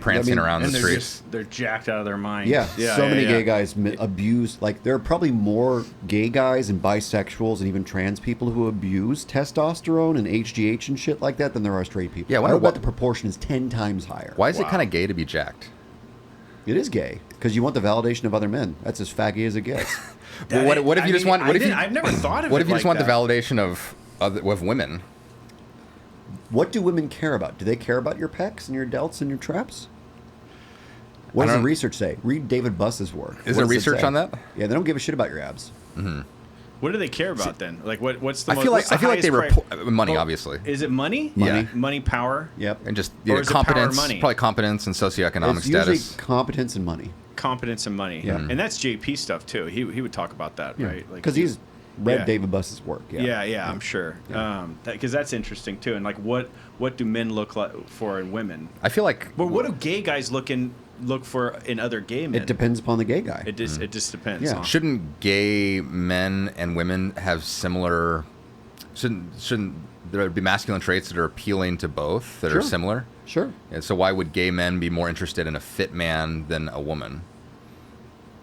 prancing around the streets. They're jacked out of their mind. Yeah, so many gay guys abuse. Like, there are probably more gay guys and bisexuals and even trans people who abuse testosterone and HGH and shit like that than there are straight people. Yeah, I bet the proportion is 10 times higher. Why is it kind of gay to be jacked? It is gay because you want the validation of other men. That's as faggy as it gets. Well, what if you just want? I've never thought of it. What if you like just want that? the validation of women? What do women care about? Do they care about your pecs and your delts and your traps? What does the research say? Read David Buss's work. Is there research on that? Yeah, they don't give a shit about your abs. Mm-hmm. What do they care about then? Like, what's the? I feel like they report money, obviously. Is it money? Money. Yeah. Money, power. Yep. And just Or is it competence, power, money? probably competence and socioeconomic It's status. usually competence and money. Competence and money. Yeah. And that's JP stuff too. He would talk about that, right? Like, Because he's read Yeah. David Buss's work. Yeah, I'm sure. Because that's interesting too. And like, what do men look like for in women? I feel like. But what do gay guys look for in other gay men? It depends upon the gay guy. It just depends. Yeah. Huh? Shouldn't gay men and women have similar? Shouldn't there be masculine traits that are appealing to both that Sure. are similar? Sure. And so why would gay men be more interested in a fit man than a woman?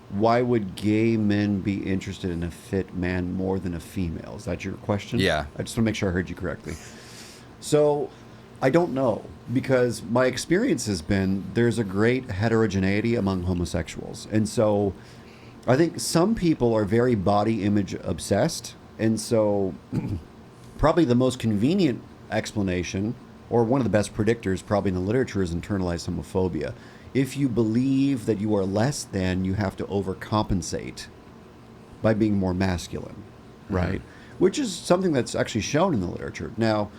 Why would gay men be interested in a fit man more than a female? Is that your question? Yeah. I just want to make sure I heard you correctly. So, I don't know, because my experience has been there's a great heterogeneity among homosexuals. And so, I think some people are very body image obsessed. And so, probably the most convenient explanation, or one of the best predictors probably in the literature, is internalized homophobia. If you believe that you are less than, you have to overcompensate by being more masculine, right? Which is something that's actually shown in the literature. Now,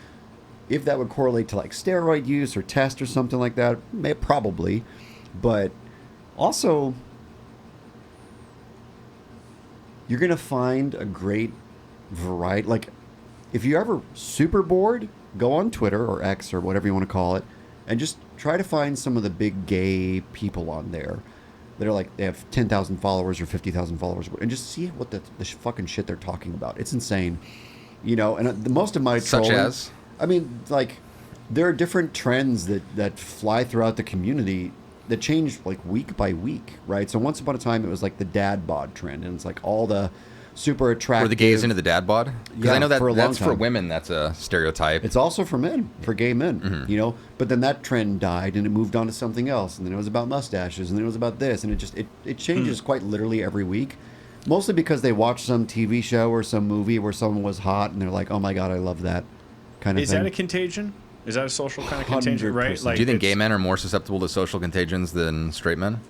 if that would correlate to like steroid use or test or something like that, probably. But also, you're going to find a great variety. Like, if you're ever super bored, go on Twitter or X or whatever you want to call it, and just try to find some of the big gay people on there that are like, they have 10,000 followers or 50,000 followers, and just see what the fucking shit they're talking about. It's insane. You know, and the most of my Such trolling, as? I mean, like, there are different trends that fly throughout the community that change like week by week, right? So once upon a time, it was like the dad bod trend, and it's like all the super attractive. Were the gays into the dad bod? Because Yeah, I know that for a long that's for time. women. That's a stereotype. It's also for men, for gay men, you know. But then that trend died, and it moved on to something else, and then it was about mustaches, and then it was about this, and it changes quite literally every week. Mostly because they watch some TV show or some movie where someone was hot, and they're like, "Oh my god, I love that," kind of Is thing. that a contagion? Is that a social kind of contagion? Right? 100%. Like, Do you think gay it's- men are more susceptible to social contagions than straight men?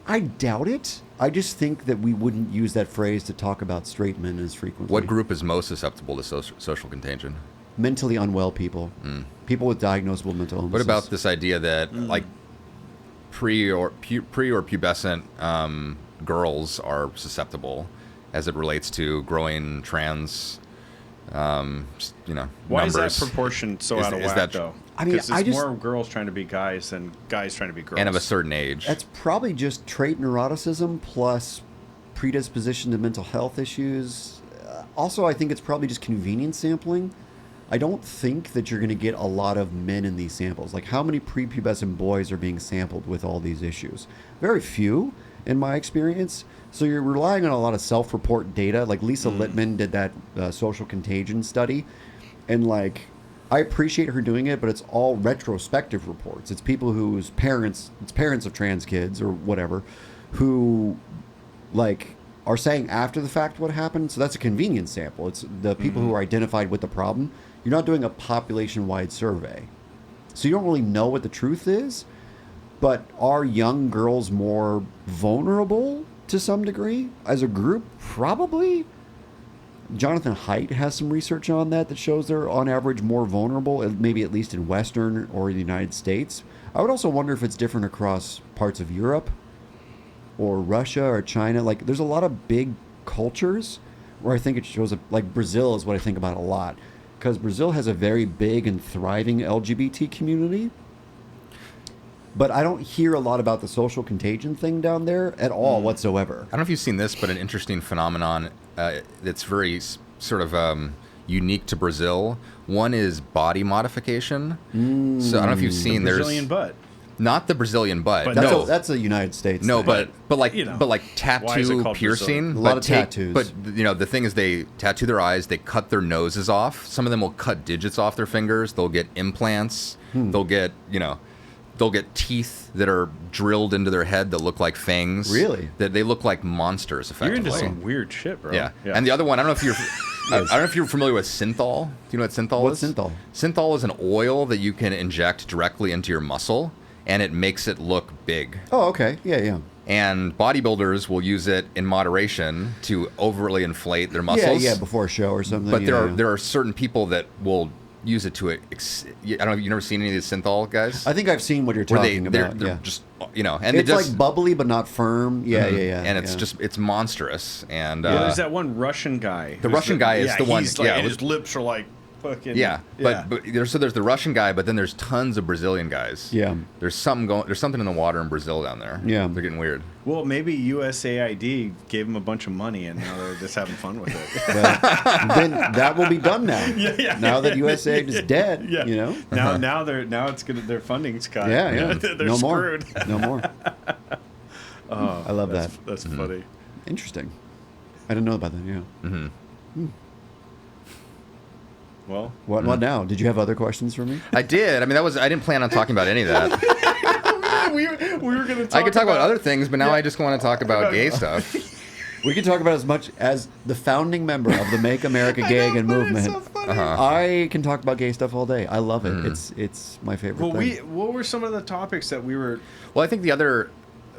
I doubt it. I just think that we wouldn't use that phrase to talk about straight men as frequently. What group is most susceptible to social contagion? Mentally unwell people. People with diagnosable mental illnesses. What about this idea that like pre or pubescent girls are susceptible as it relates to growing trans, Why numbers? is that proportion so Is- out of is whack, that- though? I mean, Because I there's just- more girls trying to be guys than guys trying to be girls. And of a certain age. That's probably just trait neuroticism plus predisposition to mental health issues. Also, I think it's probably just convenience sampling. I don't think that you're going to get a lot of men in these samples. Like, how many prepubescent boys are being sampled with all these issues? Very few, in my experience. So you're relying on a lot of self-report data. Like Lisa Littman did that social contagion study, and like, I appreciate her doing it, but it's all retrospective reports. It's people whose parents, it's parents of trans kids or whatever, who like are saying after the fact what happened. So that's a convenience sample. It's the people who are identified with the problem. You're not doing a population-wide survey. So you don't really know what the truth is, but are young girls more vulnerable to some degree as a group? Probably. Jonathan Haidt has some research on that shows they're on average more vulnerable, maybe at least in Western or the United States. I would also wonder if it's different across parts of Europe or Russia or China. Like, there's a lot of big cultures where I think it shows up. Like Brazil is what I think about a lot, because Brazil has a very big and thriving LGBT community. But I don't hear a lot about the social contagion thing down there at all whatsoever. I don't know if you've seen this, but an interesting phenomenon that's very sort of unique to Brazil. One is body modification. So I don't know if you've seen Brazilian butt. not the Brazilian butt. But no, That's a United States no, thing. but like you know, but like why is it tattoo called piercing. Brazilian? A lot but of tattoos. But you know the thing is, they tattoo their eyes. They cut their noses off. Some of them will cut digits off their fingers. They'll get implants. They'll get they'll get teeth that are drilled into their head that look like fangs. Really? That they look like monsters. You're Effectively. into some weird shit, bro. Yeah. And the other one, I don't know if you're. I don't know if you're familiar with synthol. Do you know what synthol What's is? synthol? Synthol is an oil that you can inject directly into your muscle, and it makes it look big. Oh, okay. Yeah, yeah. And bodybuilders will use it in moderation to overly inflate their muscles. Yeah, before a show or something. But there are certain people that will use it to I don't know. You've never seen any of these synthol guys? I think I've seen what you're talking about. They're just, and it's like bubbly but not firm. Yeah. And it's monstrous. And there's that one Russian guy. The Russian guy is the one. And his lips are like fucking. Yeah, but there's the Russian guy, but then there's tons of Brazilian guys. Yeah, there's something in the water in Brazil down there. Yeah, they're getting weird. Well, maybe USAID gave him a bunch of money, and now they're just having fun with it. Well, then that will be done now. Now that USAID is dead, Now it's good. Their funding's cut. Yeah. They're no screwed. No more. Oh, I love that. That's funny. Interesting. I didn't know about that. Yeah. Mm-hmm. Well, what now? Did you have other questions for me? I did. I mean, I didn't plan on talking about any of that. we were going to talk I could talk about other things, but now I just want to talk about gay stuff. We can talk about as much as the founding member of the Make America Gay Again movement. So I can talk about gay stuff all day. I love it. It's my favorite thing. What were some of the topics that we were... Well, I think the other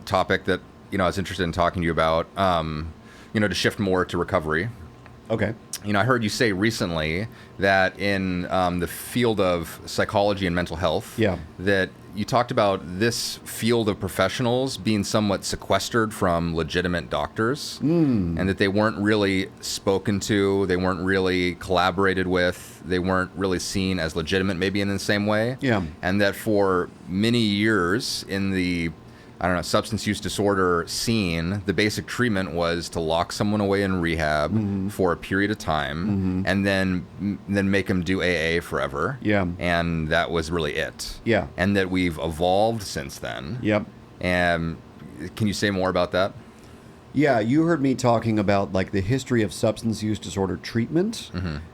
topic that I was interested in talking to you about, to shift more to recovery. Okay. I heard you say recently that in the field of psychology and mental health, that you talked about this field of professionals being somewhat sequestered from legitimate doctors, and that they weren't really spoken to, they weren't really collaborated with, they weren't really seen as legitimate maybe in the same way. Yeah. And that for many years in the substance use disorder scene, the basic treatment was to lock someone away in rehab for a period of time, and then make them do AA forever. Yeah. And that was really it. Yeah. And that we've evolved since then. Yep. And can you say more about that? Yeah, you heard me talking about like the history of substance use disorder treatment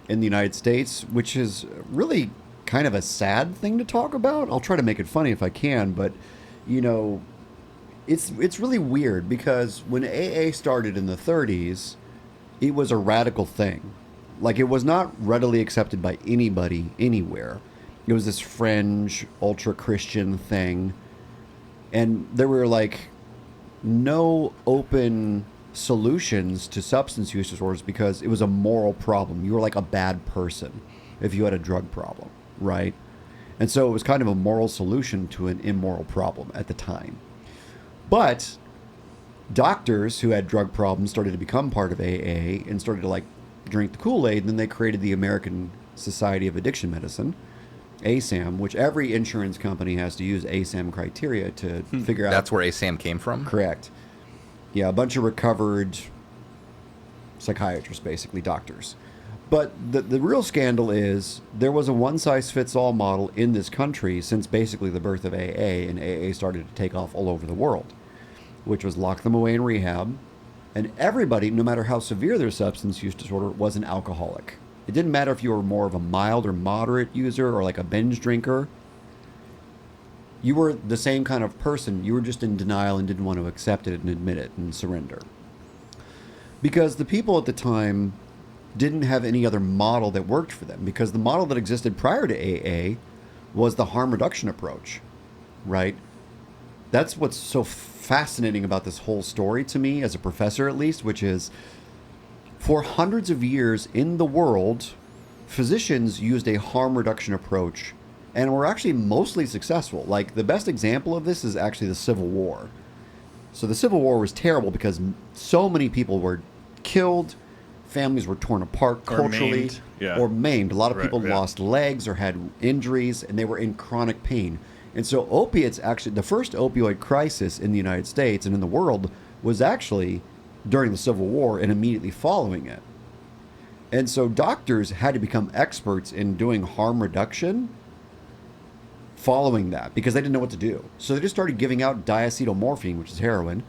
in the United States, which is really kind of a sad thing to talk about. I'll try to make it funny if I can, but It's really weird because when AA started in the 30s, it was a radical thing. Like, it was not readily accepted by anybody anywhere. It was this fringe, ultra-Christian thing. And there were, like, no open solutions to substance use disorders because it was a moral problem. You were like a bad person if you had a drug problem, right? And so it was kind of a moral solution to an immoral problem at the time. But doctors who had drug problems started to become part of AA and started to like drink the Kool-Aid. And then they created the American Society of Addiction Medicine, ASAM, which every insurance company has to use ASAM criteria to figure out. That's where ASAM came from? Correct. Yeah, a bunch of recovered psychiatrists, basically doctors. But the real scandal is there was a one-size-fits-all model in this country since basically the birth of AA, and AA started to take off all over the world, which was lock them away in rehab, and everybody, no matter how severe their substance use disorder, was an alcoholic. It didn't matter if you were more of a mild or moderate user or like a binge drinker. You were the same kind of person. You were just in denial and didn't want to accept it and admit it and surrender. Because the people at the time didn't have any other model that worked for them, because the model that existed prior to AA was the harm reduction approach, right? That's what's so fascinating about this whole story to me, as a professor at least, which is for hundreds of years in the world, physicians used a harm reduction approach and were actually mostly successful. Like, the best example of this is actually the Civil War. So the Civil War was terrible because so many people were killed, families were torn apart culturally, or maimed. A lot of people lost legs or had injuries, and they were in chronic pain. And so opiates, actually, the first opioid crisis in the United States and in the world was actually during the Civil War and immediately following it. And so doctors had to become experts in doing harm reduction following that, because they didn't know what to do. So they just started giving out diacetylmorphine, which is heroin,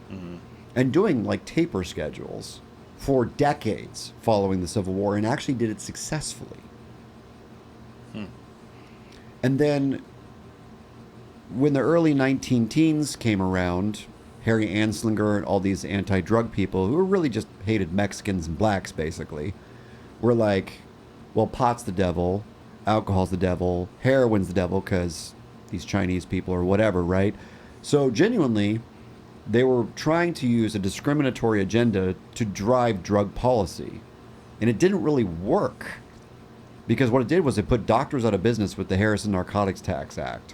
and doing like taper schedules for decades following the Civil War, and actually did it successfully. And then when the early 19-teens came around, Harry Anslinger and all these anti-drug people who really just hated Mexicans and blacks, basically, were like, well, pot's the devil, alcohol's the devil, heroin's the devil because these Chinese people or whatever, right? So genuinely, they were trying to use a discriminatory agenda to drive drug policy. And it didn't really work. Because what it did was it put doctors out of business with the Harrison Narcotics Tax Act.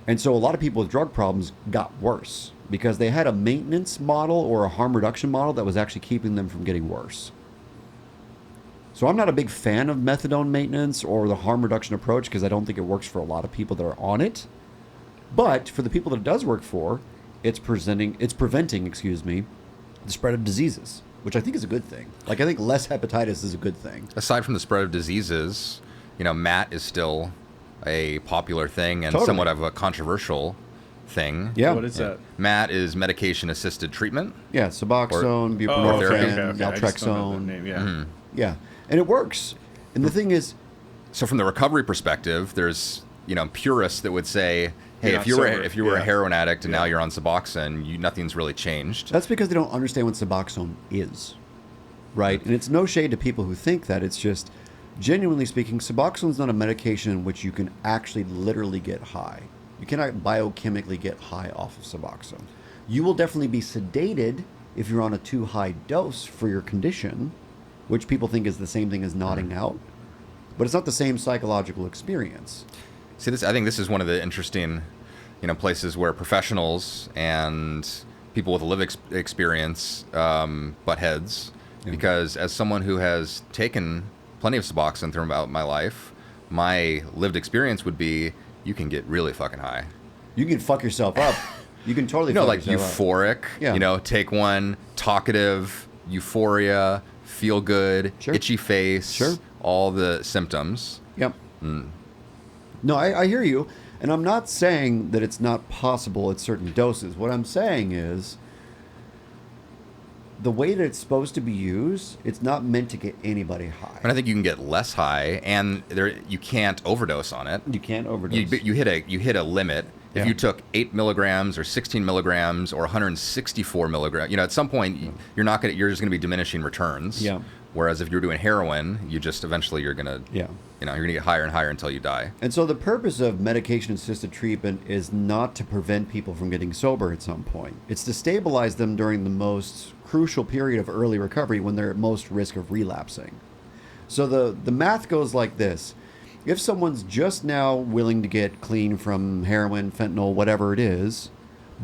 And so a lot of people with drug problems got worse because they had a maintenance model or a harm reduction model that was actually keeping them from getting worse. So I'm not a big fan of methadone maintenance or the harm reduction approach because I don't think it works for a lot of people that are on it. But for the people that it does work for, it's preventing, the spread of diseases, which I think is a good thing. Like, I think less hepatitis is a good thing. Aside from the spread of diseases, MAT is still a popular thing and Totally. somewhat of a controversial thing. Yeah. What is that? MAT is medication-assisted treatment. Yeah, Suboxone, Okay. buprenorphine, I just don't know the naltrexone. name, yeah. Mm-hmm. Yeah, and it works. And the thing is, So from the recovery perspective, there's purists that would say, hey, You're if not you were sober. if you were a Yeah. heroin addict and now Yeah. you're on Suboxone, nothing's really changed. that's because they don't understand what Suboxone is, right? And it's no shade to people who think that. It's just, genuinely speaking, Suboxone is not a medication in which you can actually literally get high. You cannot biochemically get high off of Suboxone. You will definitely be sedated if you're on a too high dose for your condition, which people think is the same thing as nodding out. But it's not the same psychological experience. See, I think this is one of the interesting, places where professionals and people with a lived experience butt heads. Yeah. Because as someone who has taken plenty of Suboxone throughout my life, my lived experience would be you can get really fucking high. You can fuck yourself up. You can totally Like yourself up. euphoric, Yeah. take one, talkative, euphoria, feel good, Sure. itchy face, Sure. all the symptoms. Yep. No, I hear you. And I'm not saying that it's not possible at certain doses. What I'm saying is the way that it's supposed to be used, it's not meant to get anybody high. And I think you can get less high, and you can't overdose on it. You can't overdose. You hit a limit. Yeah. If you took 8 milligrams or 16 milligrams or 164 milligrams, at some point you're just gonna be diminishing returns. Yeah. Whereas if you're doing heroin, you just eventually you're gonna Yeah. you're gonna get higher and higher until you die. And so the purpose of medication-assisted treatment is not to prevent people from getting sober at some point. It's to stabilize them during the most crucial period of early recovery when they're at most risk of relapsing. So the math goes like this. If someone's just now willing to get clean from heroin, fentanyl, whatever it is,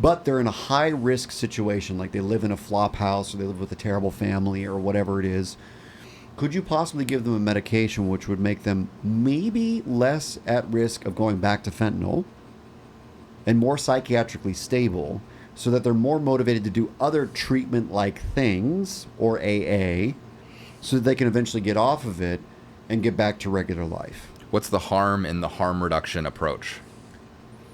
but they're in a high-risk situation, like they live in a flop house or they live with a terrible family or whatever it is, could you possibly give them a medication which would make them maybe less at risk of going back to fentanyl and more psychiatrically stable so that they're more motivated to do other treatment-like things, or AA, so that they can eventually get off of it and get back to regular life? What's the harm in the harm reduction approach?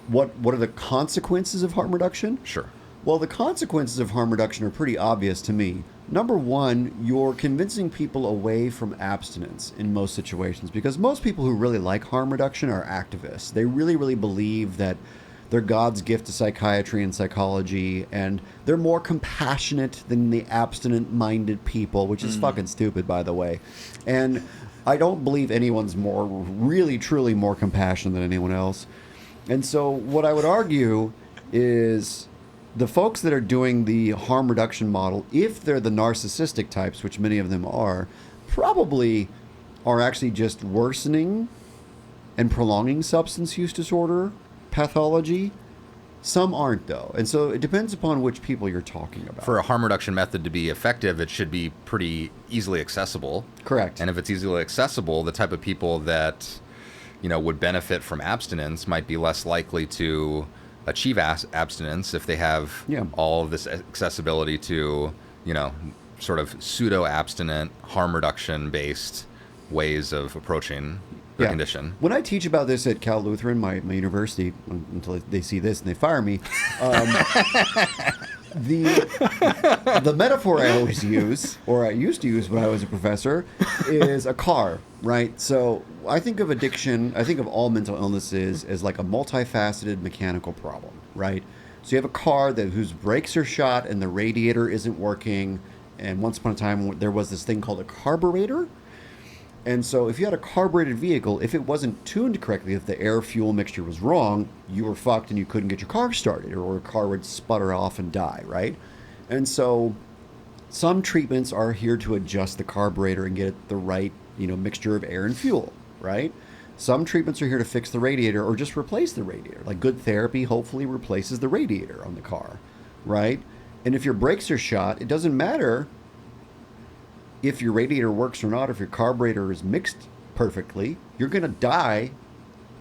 What are the consequences of harm reduction? Sure. Well, the consequences of harm reduction are pretty obvious to me. Number one, you're convincing people away from abstinence in most situations, because most people who really like harm reduction are activists. They really, really believe that they're God's gift to psychiatry and psychology, and they're more compassionate than the abstinent-minded people, which is fucking stupid, by the way. And I don't believe anyone's really, truly more compassionate than anyone else. And so what I would argue is the folks that are doing the harm reduction model, if they're the narcissistic types, which many of them are, probably are actually just worsening and prolonging substance use disorder pathology. Some aren't, though. And so it depends upon which people you're talking about. For a harm reduction method to be effective, it should be pretty easily accessible. Correct. And if it's easily accessible, the type of people that would benefit from abstinence might be less likely to achieve abstinence if they have all of this accessibility to, sort of pseudo-abstinent, harm reduction-based ways of approaching the condition. When I teach about this at Cal Lutheran, my university, until they see this and they fire me, the metaphor I always use, or I used to use when I was a professor, is a car, right? So I think of addiction, I think of all mental illnesses as like a multifaceted mechanical problem, right? So you have a car whose brakes are shot and the radiator isn't working, and once upon a time there was this thing called a carburetor. And so if you had a carbureted vehicle, if it wasn't tuned correctly, if the air-fuel mixture was wrong, you were fucked and you couldn't get your car started, or a car would sputter off and die, right? And so some treatments are here to adjust the carburetor and get the right, mixture of air and fuel, right? Some treatments are here to fix the radiator or just replace the radiator. Like good therapy hopefully replaces the radiator on the car, right? And if your brakes are shot, it doesn't matter if your radiator works or not, if your carburetor is mixed perfectly, you're going to die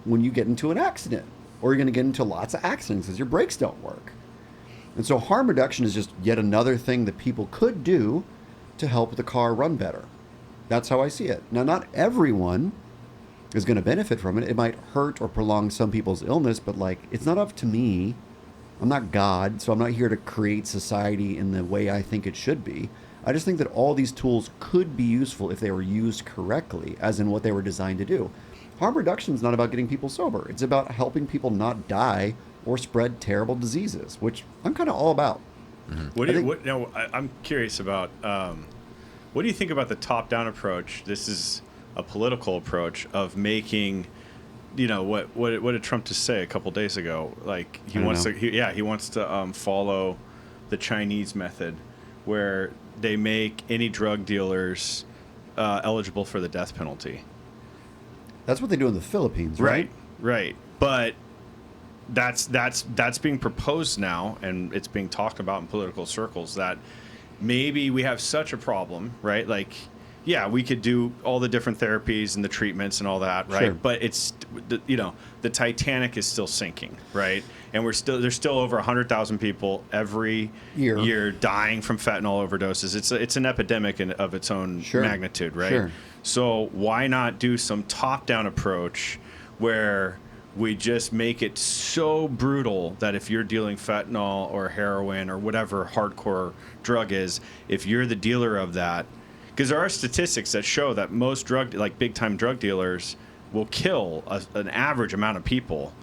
when you get into an accident, or you're going to get into lots of accidents because your brakes don't work. And so harm reduction is just yet another thing that people could do to help the car run better. That's how I see it. Now, not everyone is going to benefit from it. It might hurt or prolong some people's illness, but it's not up to me. I'm not God, so I'm not here to create society in the way I think it should be. I just think that all these tools could be useful if they were used correctly, as in what they were designed to do. Harm reduction is not about getting people sober. It's about helping people not die or spread terrible diseases, which I'm kind of all about. Mm-hmm. I'm curious about, what do you think about the top-down approach? This is a political approach of making, what did Trump just say a couple days ago? Like he wants to follow the Chinese method, where they make any drug dealers eligible for the death penalty. That's what they do in the Philippines, right? Right. But that's being proposed now, and it's being talked about in political circles, that maybe we have such a problem, right? Like, yeah, we could do all the different therapies and the treatments and all that, right? Sure. But it's, the Titanic is still sinking, right? And there's still over 100,000 people every year dying from fentanyl overdoses. It's an epidemic of its own magnitude, right? Sure. So why not do some top-down approach where we just make it so brutal that if you're dealing fentanyl or heroin or whatever hardcore drug is, if you're the dealer of that, because there are statistics that show that most big-time drug dealers will kill an average amount of people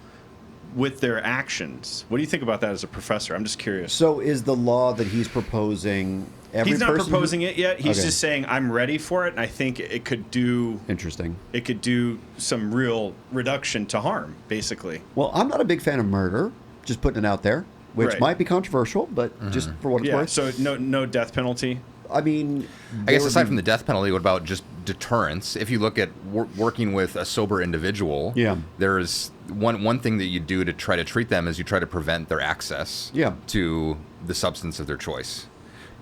with their actions. What do you think about that as a professor? I'm just curious. So is the law that he's proposing... He's not proposing it yet. He's just saying, I'm ready for it, and I think it could do... Interesting. It could do some real reduction to harm, basically. Well, I'm not a big fan of murder, just putting it out there, which might be controversial, but just for what it's worth. So no death penalty? I mean... I guess aside from the death penalty, what about just deterrence? If you look at working with a sober individual, there's one thing that you do to try to treat them is you try to prevent their access to the substance of their choice.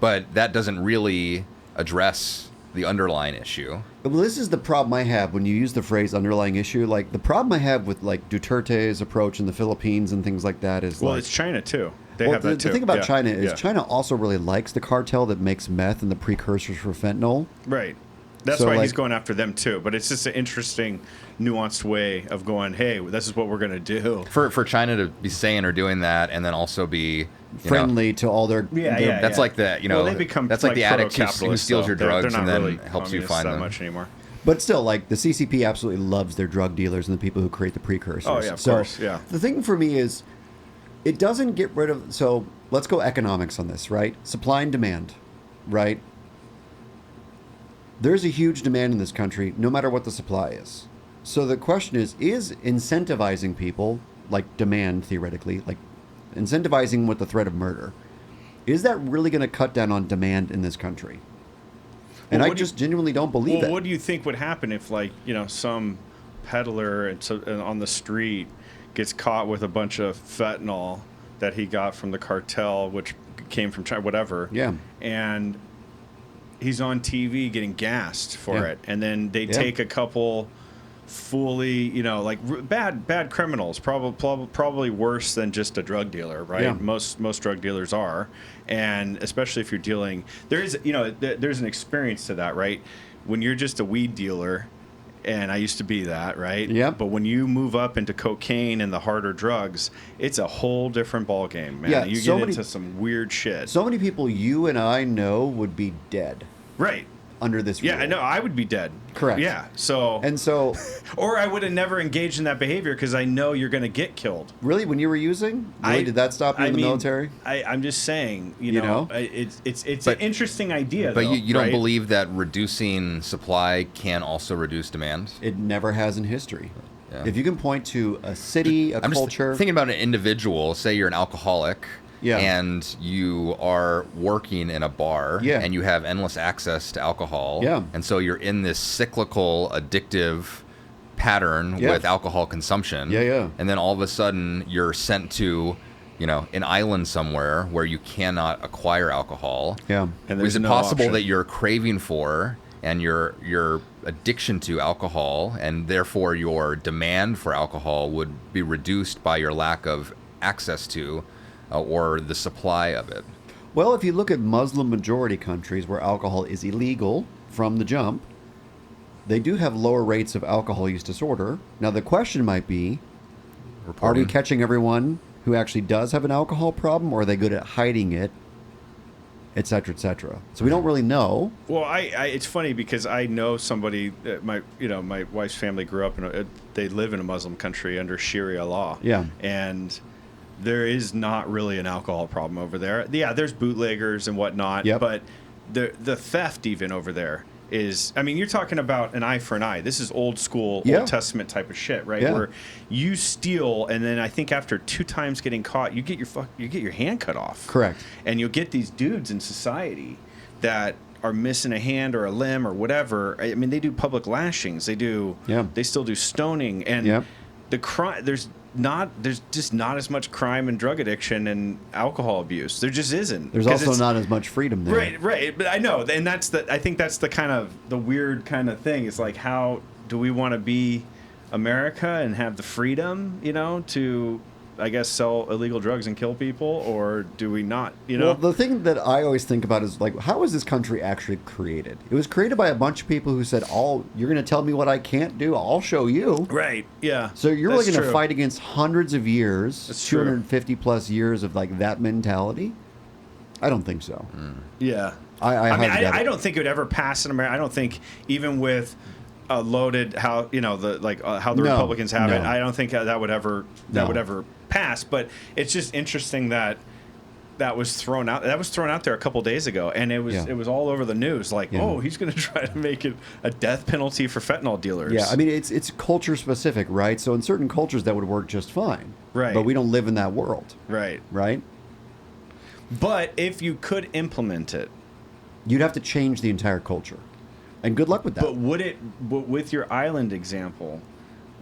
But that doesn't really address the underlying issue. Well, this is the problem I have when you use the phrase underlying issue. Like, the problem I have with, Duterte's approach in the Philippines and things like that is... Well, it's China, too. They have that, too. The thing about China is China also really likes the cartel that makes meth and the precursors for fentanyl. Right. That's why he's going after them, too. But it's just an interesting, nuanced way of going, hey, this is what we're going to do. For China to be saying or doing that and then also be... friendly to all their... That's like the, they become that's like the addict who steals your drugs and then really helps you find them. Much anymore. But still, the CCP absolutely loves their drug dealers and the people who create the precursors. Oh, yeah, of course, yeah. The thing for me is, it doesn't get rid of... So, let's go economics on this, right? Supply and demand, right? There's a huge demand in this country, no matter what the supply is. So the question is incentivizing people, like demand theoretically, incentivizing with the threat of murder, is that really going to cut down on demand in this country? And I just genuinely don't believe that. Well, what do you think would happen if, some peddler on the street gets caught with a bunch of fentanyl that he got from the cartel, which came from China, whatever. Yeah. And he's on TV getting gassed for it. And then they take a couple fully, bad criminals, probably worse than just a drug dealer, right? Yeah. Most drug dealers are. And especially if you're dealing, there's an experience to that, right? When you're just a weed dealer, and I used to be that, right? Yeah. But when you move up into cocaine and the harder drugs, it's a whole different ballgame, man. Yeah, you get into some weird shit. So many people you and I know would be dead. Right. under this rule. Yeah, I know. I would be dead. Correct. Yeah. So. Or I would have never engaged in that behavior because I know you're going to get killed. Really? When you were using? Really? Did that stop you in the military? I'm just saying, you know? It's an interesting idea, But though, you don't right? believe that reducing supply can also reduce demand? It never has in history. Yeah. If you can point to a city, I'm culture. just thinking about an individual. Say you're an alcoholic. Yeah. And you are working in a bar. Yeah. And you have endless access to alcohol. Yeah. And so you're in this cyclical, addictive pattern with alcohol consumption. Yeah, yeah. And then all of a sudden you're sent to, an island somewhere where you cannot acquire alcohol. Yeah. And Is there's it no possible option. that your craving for and your addiction to alcohol and therefore your demand for alcohol would be reduced by your lack of access to or the supply of it? Well, if you look at Muslim majority countries where alcohol is illegal from the jump, they do have lower rates of alcohol use disorder. Now, the question might be, are we catching everyone who actually does have an alcohol problem, or are they good at hiding it, et cetera, et cetera? So we don't really know. Well, it's funny because I know somebody that my wife's family grew up they live in a Muslim country under Sharia law. Yeah. And there is not really an alcohol problem over there. Yeah, there's bootleggers and whatnot, Yep. but the theft even over there is, you're talking about an eye for an eye. This is old school, Yeah. Old Testament type of shit, right? Yeah. Where you steal, and then I think after 2 times getting caught, you get your hand cut off. Correct. And you'll get these dudes in society that are missing a hand or a limb or whatever. They do public lashings. They still do stoning, and the crime. There's just not as much crime and drug addiction and alcohol abuse. There just isn't. There's also not as much freedom there. Right. But I know, and I think that's the kind of the weird kind of thing. It's like, how do we want to be America and have the freedom, to, I guess, sell illegal drugs and kill people, or do we not? Well, the thing that I always think about is, like, how was this country actually created? It was created by a bunch of people who said, you're going to tell me what I can't do? I'll show you. Right, yeah. So you're really That's going to true. fight against hundreds of years, That's true. 250 plus years of, like, that mentality? I don't think so. Yeah. I don't think it would ever pass in America. I don't think, even with loaded, how the Republicans have it, I don't think that would ever pass. But it's just interesting that was thrown out. That was thrown out there a couple days ago, and it was all over the news. Like, he's going to try to make it a death penalty for fentanyl dealers. Yeah, it's culture specific, right? So in certain cultures that would work just fine. Right. But we don't live in that world. Right. Right? But if you could implement it, you'd have to change the entire culture. And good luck with that. But with your island example,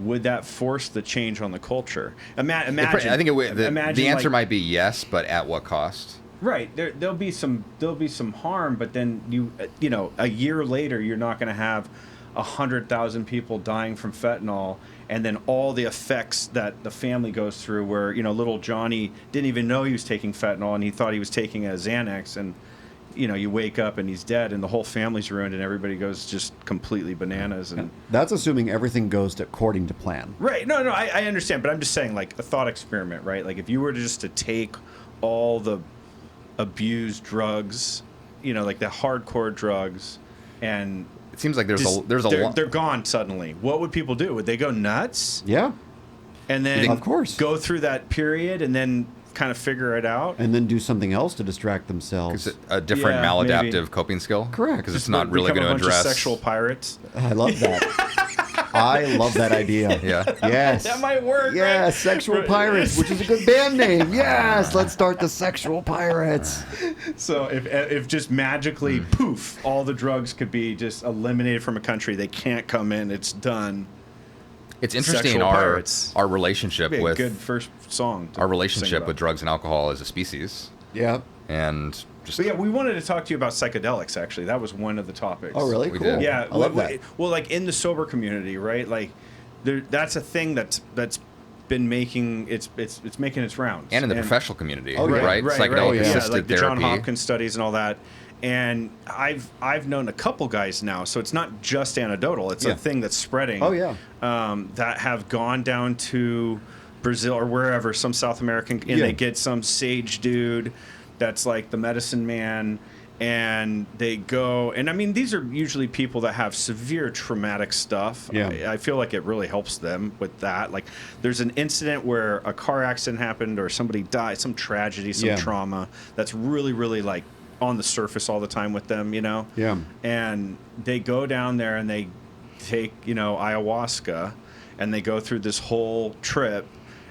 would that force the change on the culture? Imagine. I think the answer like, might be yes, but at what cost? Right. There'll be some harm, but then a year later you're not going to have 100,000 people dying from fentanyl, and then all the effects that the family goes through, where little Johnny didn't even know he was taking fentanyl and he thought he was taking a Xanax, and you wake up and he's dead, and the whole family's ruined, and everybody goes just completely bananas. And that's assuming everything goes according to plan. Right. No, I understand, but I'm just saying, like, a thought experiment, right? Like, if you were to take all the abused drugs, like the hardcore drugs, and it seems like there's a lot. They're gone suddenly. What would people do? Would they go nuts? Yeah. And then, of course, go through that period and then kind of figure it out, and then do something else to distract themselves. It's a different maladaptive coping skill. Correct. Because it's not really going to bunch address of sexual pirates. I love that. I love that idea. Yeah. Yes. That might work. Yeah, right? Sexual Pirates, which is a good band name. Yes, let's start the Sexual Pirates. So if just magically, poof, all the drugs could be just eliminated from a country, they can't come in. It's done. It's interesting our relationship with good first song. Our relationship with drugs and alcohol as a species. Yeah. And we wanted to talk to you about psychedelics. Actually, that was one of the topics. Oh, really? Cool. Did. Yeah, I love that. Well, like in the sober community, right? Like, that's a thing that's been making it's making its rounds. And in the professional community, right? Psychedelic-assisted like the therapy. John Hopkins studies and all that. And I've known a couple guys now, so it's not just anecdotal. It's a thing that's spreading. Oh yeah. That have gone down to Brazil or wherever, some South American, and they get some sage dude that's like the medicine man, and they go, and I mean, these are usually people that have severe traumatic stuff. Yeah. I feel like it really helps them with that. Like, there's an incident where a car accident happened or somebody died, some tragedy, some trauma that's really, really like on the surface all the time with them, you know? Yeah. And they go down there and they take, you know, ayahuasca, and they go through this whole trip,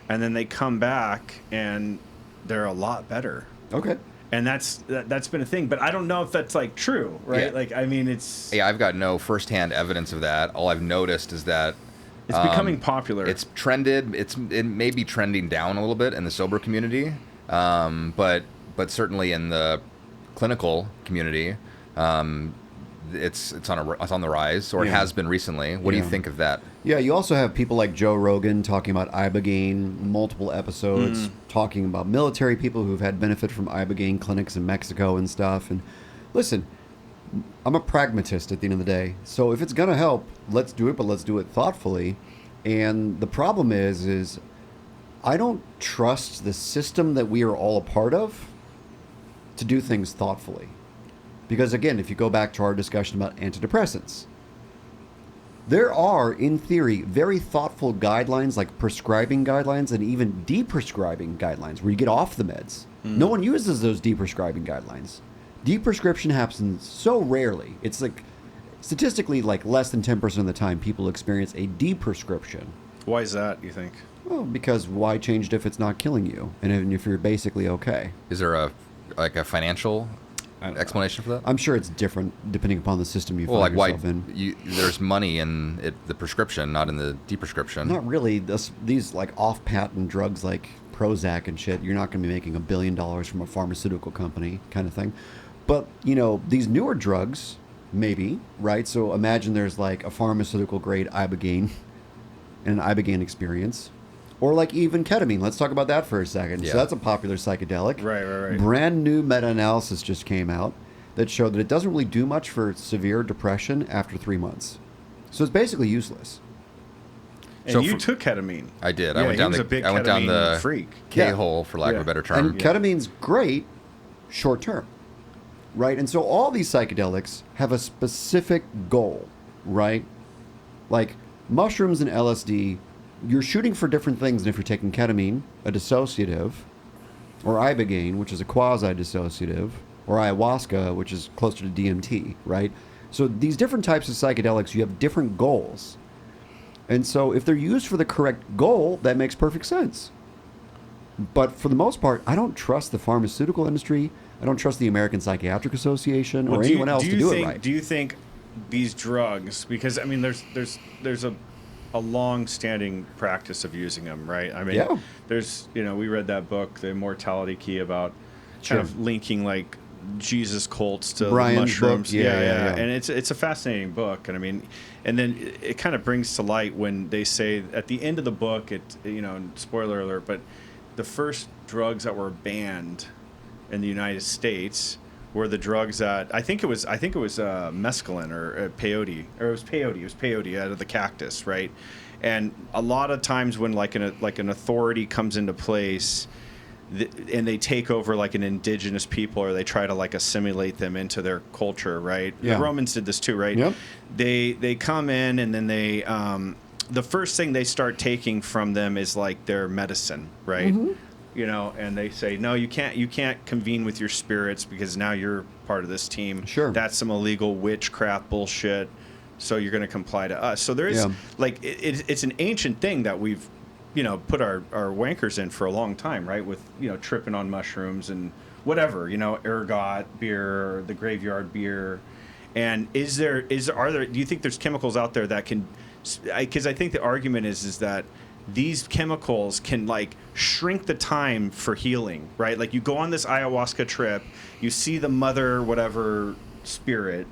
and then they come back and they're a lot better. Okay. And that's been a thing, but I don't know if that's like true, right? Yeah. Like, I mean, it's I've got no firsthand evidence of that. All I've noticed is that it's becoming popular. It's trended. It may be trending down a little bit in the sober community, but certainly in the clinical community, it's on the rise, or it has been recently. What do you think of that? Yeah, you also have people like Joe Rogan talking about Ibogaine, multiple episodes, talking about military people who've had benefit from Ibogaine clinics in Mexico and stuff. And listen, I'm a pragmatist at the end of the day. So if it's going to help, let's do it, but let's do it thoughtfully. And the problem is I don't trust the system that we are all a part of to do things thoughtfully. Because again, if you go back to our discussion about antidepressants, there are, in theory, very thoughtful guidelines like prescribing guidelines and even deprescribing guidelines where you get off the meds. No one uses those deprescribing guidelines. Deprescription happens so rarely. It's like statistically like less than 10% of the time people experience a deprescription. Why is that, you think? Well, because why change it if it's not killing you and if you're basically okay? Is there a financial explanation for that? I'm sure it's different depending upon the system you find yourself in. There's money in the prescription, not in the deprescription. Not really. These like off-patent drugs like Prozac and shit, you're not going to be making $1 billion from a pharmaceutical company kind of thing. But, you know, these newer drugs, maybe, right? So imagine there's like a pharmaceutical grade Ibogaine and an Ibogaine experience. Or like even ketamine. Let's talk about that for a second. Yeah. So that's a popular psychedelic. Right. Brand new meta-analysis just came out that showed that it doesn't really do much for severe depression after 3 months. So it's basically useless. And you took ketamine. I did. Yeah, I went down the freak. K-hole, for lack of a better term. And ketamine's great short term, right? And so all these psychedelics have a specific goal, right? Like mushrooms and LSD, you're shooting for different things than if you're taking ketamine, a dissociative, or Ibogaine, which is a quasi-dissociative, or ayahuasca, which is closer to DMT, right? So these different types of psychedelics, you have different goals. And so if they're used for the correct goal, that makes perfect sense. But for the most part, I don't trust the pharmaceutical industry. I don't trust the American Psychiatric Association or anyone else to do it right. Do you think these drugs, because I mean, there's a long-standing practice of using them, right? I mean, there's, you know, we read that book, The Immortality Key, about kind of linking like Jesus cults to Brian's mushrooms. Book. Yeah. And it's a fascinating book, and I mean, and then it kind of brings to light when they say at the end of the book, it, you know, spoiler alert, but the first drugs that were banned in the United States were the drugs that I think it was mescaline or peyote, or it was peyote out of the cactus, right? And a lot of times when like an authority comes into place, and they take over like an indigenous people, or they try to like assimilate them into their culture, right? Yeah. The Romans did this too, right? Yep. They come in, and then they the first thing they start taking from them is like their medicine, right? Mm-hmm. You know, and they say, no, you can't convene with your spirits because now you're part of this team. Sure. That's some illegal witchcraft bullshit. So you're going to comply to us. So there is like, it's an ancient thing that we've, you know, put our wankers in for a long time, right? With, you know, tripping on mushrooms and whatever, you know, ergot beer, the graveyard beer. And do you think there's chemicals out there that can, because I think the argument is that these chemicals can like shrink the time for healing, right? Like you go on this ayahuasca trip, you see the mother, whatever spirit,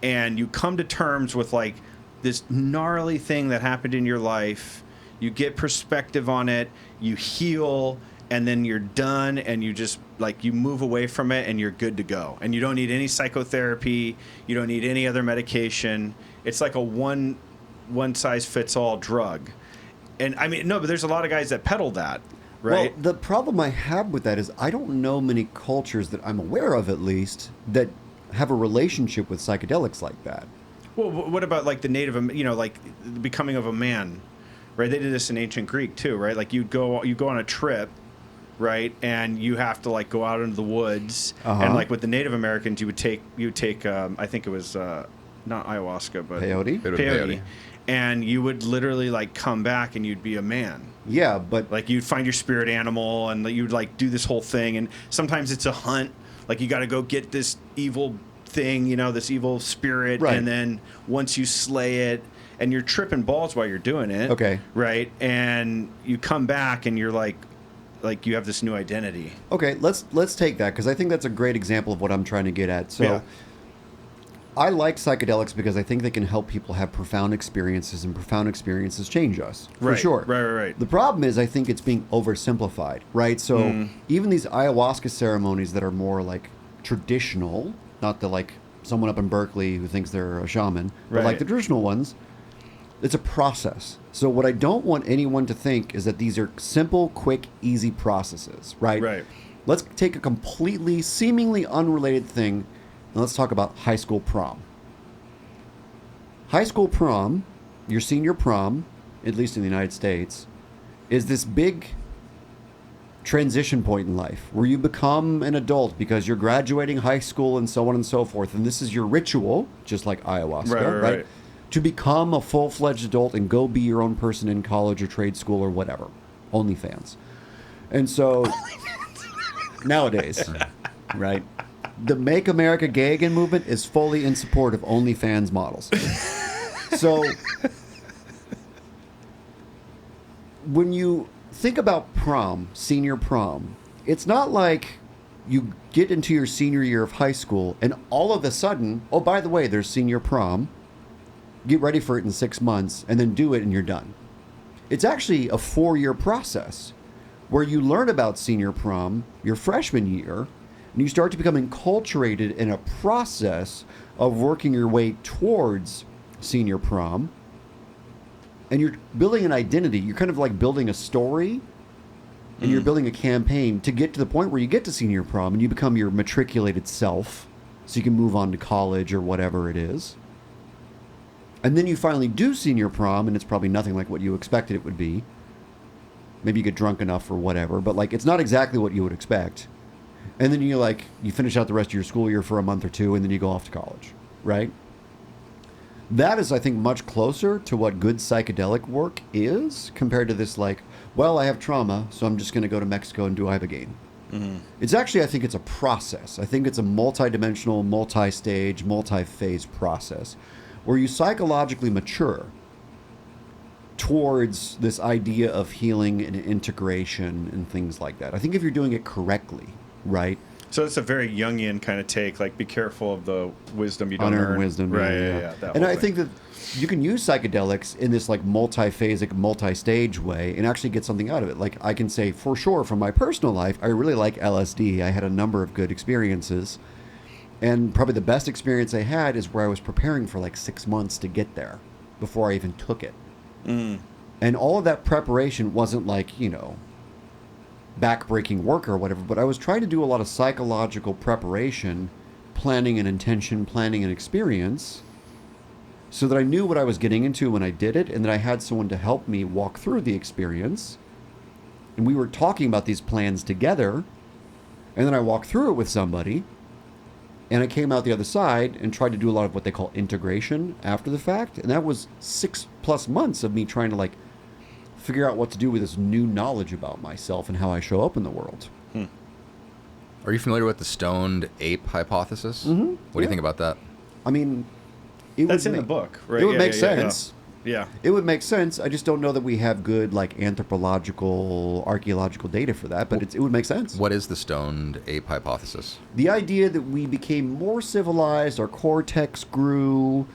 and you come to terms with like this gnarly thing that happened in your life. You get perspective on it, you heal, and then you're done, and you just like you move away from it and you're good to go. And you don't need any psychotherapy, you don't need any other medication. It's like a one size fits all drug. And I mean, no, but there's a lot of guys that peddle that, right? Well, the problem I have with that is I don't know many cultures that I'm aware of, at least, that have a relationship with psychedelics like that. Well, what about like the native, like the becoming of a man, right? They did this in ancient Greek too, right? Like you go on a trip, right? And you have to like go out into the woods, and like with the Native Americans, you would take I think it was not ayahuasca, but peyote. And you would literally like come back and you'd be a man. Yeah, but like you'd find your spirit animal and you'd like do this whole thing. And sometimes it's a hunt. Like you got to go get this evil thing, this evil spirit. Right. And then once you slay it, and you're tripping balls while you're doing it. Okay. Right. And you come back and you're like you have this new identity. Okay, let's take that, because I think that's a great example of what I'm trying to get at. So. Yeah. I like psychedelics because I think they can help people have profound experiences, and profound experiences change us, for sure. Right. The problem is I think it's being oversimplified, right? So even these ayahuasca ceremonies that are more like traditional, not the like someone up in Berkeley who thinks they're a shaman, but like the traditional ones, it's a process. So what I don't want anyone to think is that these are simple, quick, easy processes, right? Right. Let's take a completely, seemingly unrelated thing. Now let's talk about high school prom. High school prom, your senior prom, at least in the United States, is this big transition point in life where you become an adult because you're graduating high school and so on and so forth. And this is your ritual, just like ayahuasca, right? To become a full-fledged adult and go be your own person in college or trade school or whatever. OnlyFans. And so nowadays, right? The Make America Gay Again movement is fully in support of OnlyFans models. So, when you think about prom, senior prom, it's not like you get into your senior year of high school and all of a sudden, oh, by the way, there's senior prom. Get ready for it in 6 months and then do it and you're done. It's actually a 4-year process where you learn about senior prom your freshman year. And you start to become enculturated in a process of working your way towards senior prom. And you're building an identity. You're kind of like building a story. And you're building a campaign to get to the point where you get to senior prom and you become your matriculated self. So you can move on to college or whatever it is. And then you finally do senior prom and it's probably nothing like what you expected it would be. Maybe you get drunk enough or whatever. But like it's not exactly what you would expect. And then you finish out the rest of your school year for a month or two, and then you go off to college, right? That is, I think, much closer to what good psychedelic work is compared to this, I have trauma, so I'm just going to go to Mexico and do Ibogaine. Mm-hmm. It's actually, I think it's a process. I think it's a multi-dimensional, multi-stage, multi-phase process where you psychologically mature towards this idea of healing and integration and things like that. I think if you're doing it correctly, right? So it's a very Jungian kind of take, like be careful of the wisdom you don't earn. Wisdom, right? Yeah. And I think that you can use psychedelics in this multi-phasic, multi-stage way and actually get something out of it. Like I can say for sure from my personal life, I really like LSD. I had a number of good experiences, and probably the best experience I had is where I was preparing for 6 months to get there before I even took it. And all of that preparation wasn't back-breaking work or whatever, but I was trying to do a lot of psychological preparation, planning and intention, planning and experience, so that I knew what I was getting into when I did it, and that I had someone to help me walk through the experience. And we were talking about these plans together, and then I walked through it with somebody, and I came out the other side and tried to do a lot of what they call integration after the fact, and that was 6+ months of me trying to figure out what to do with this new knowledge about myself and how I show up in the world. Are you familiar with the stoned ape hypothesis? Mm-hmm. What do you think about that? I mean, that's in the book, right? It would make sense. Yeah. It would make sense. I just don't know that we have good anthropological, archaeological data for that, but it would make sense. What is the stoned ape hypothesis? The idea that we became more civilized, our cortex grew,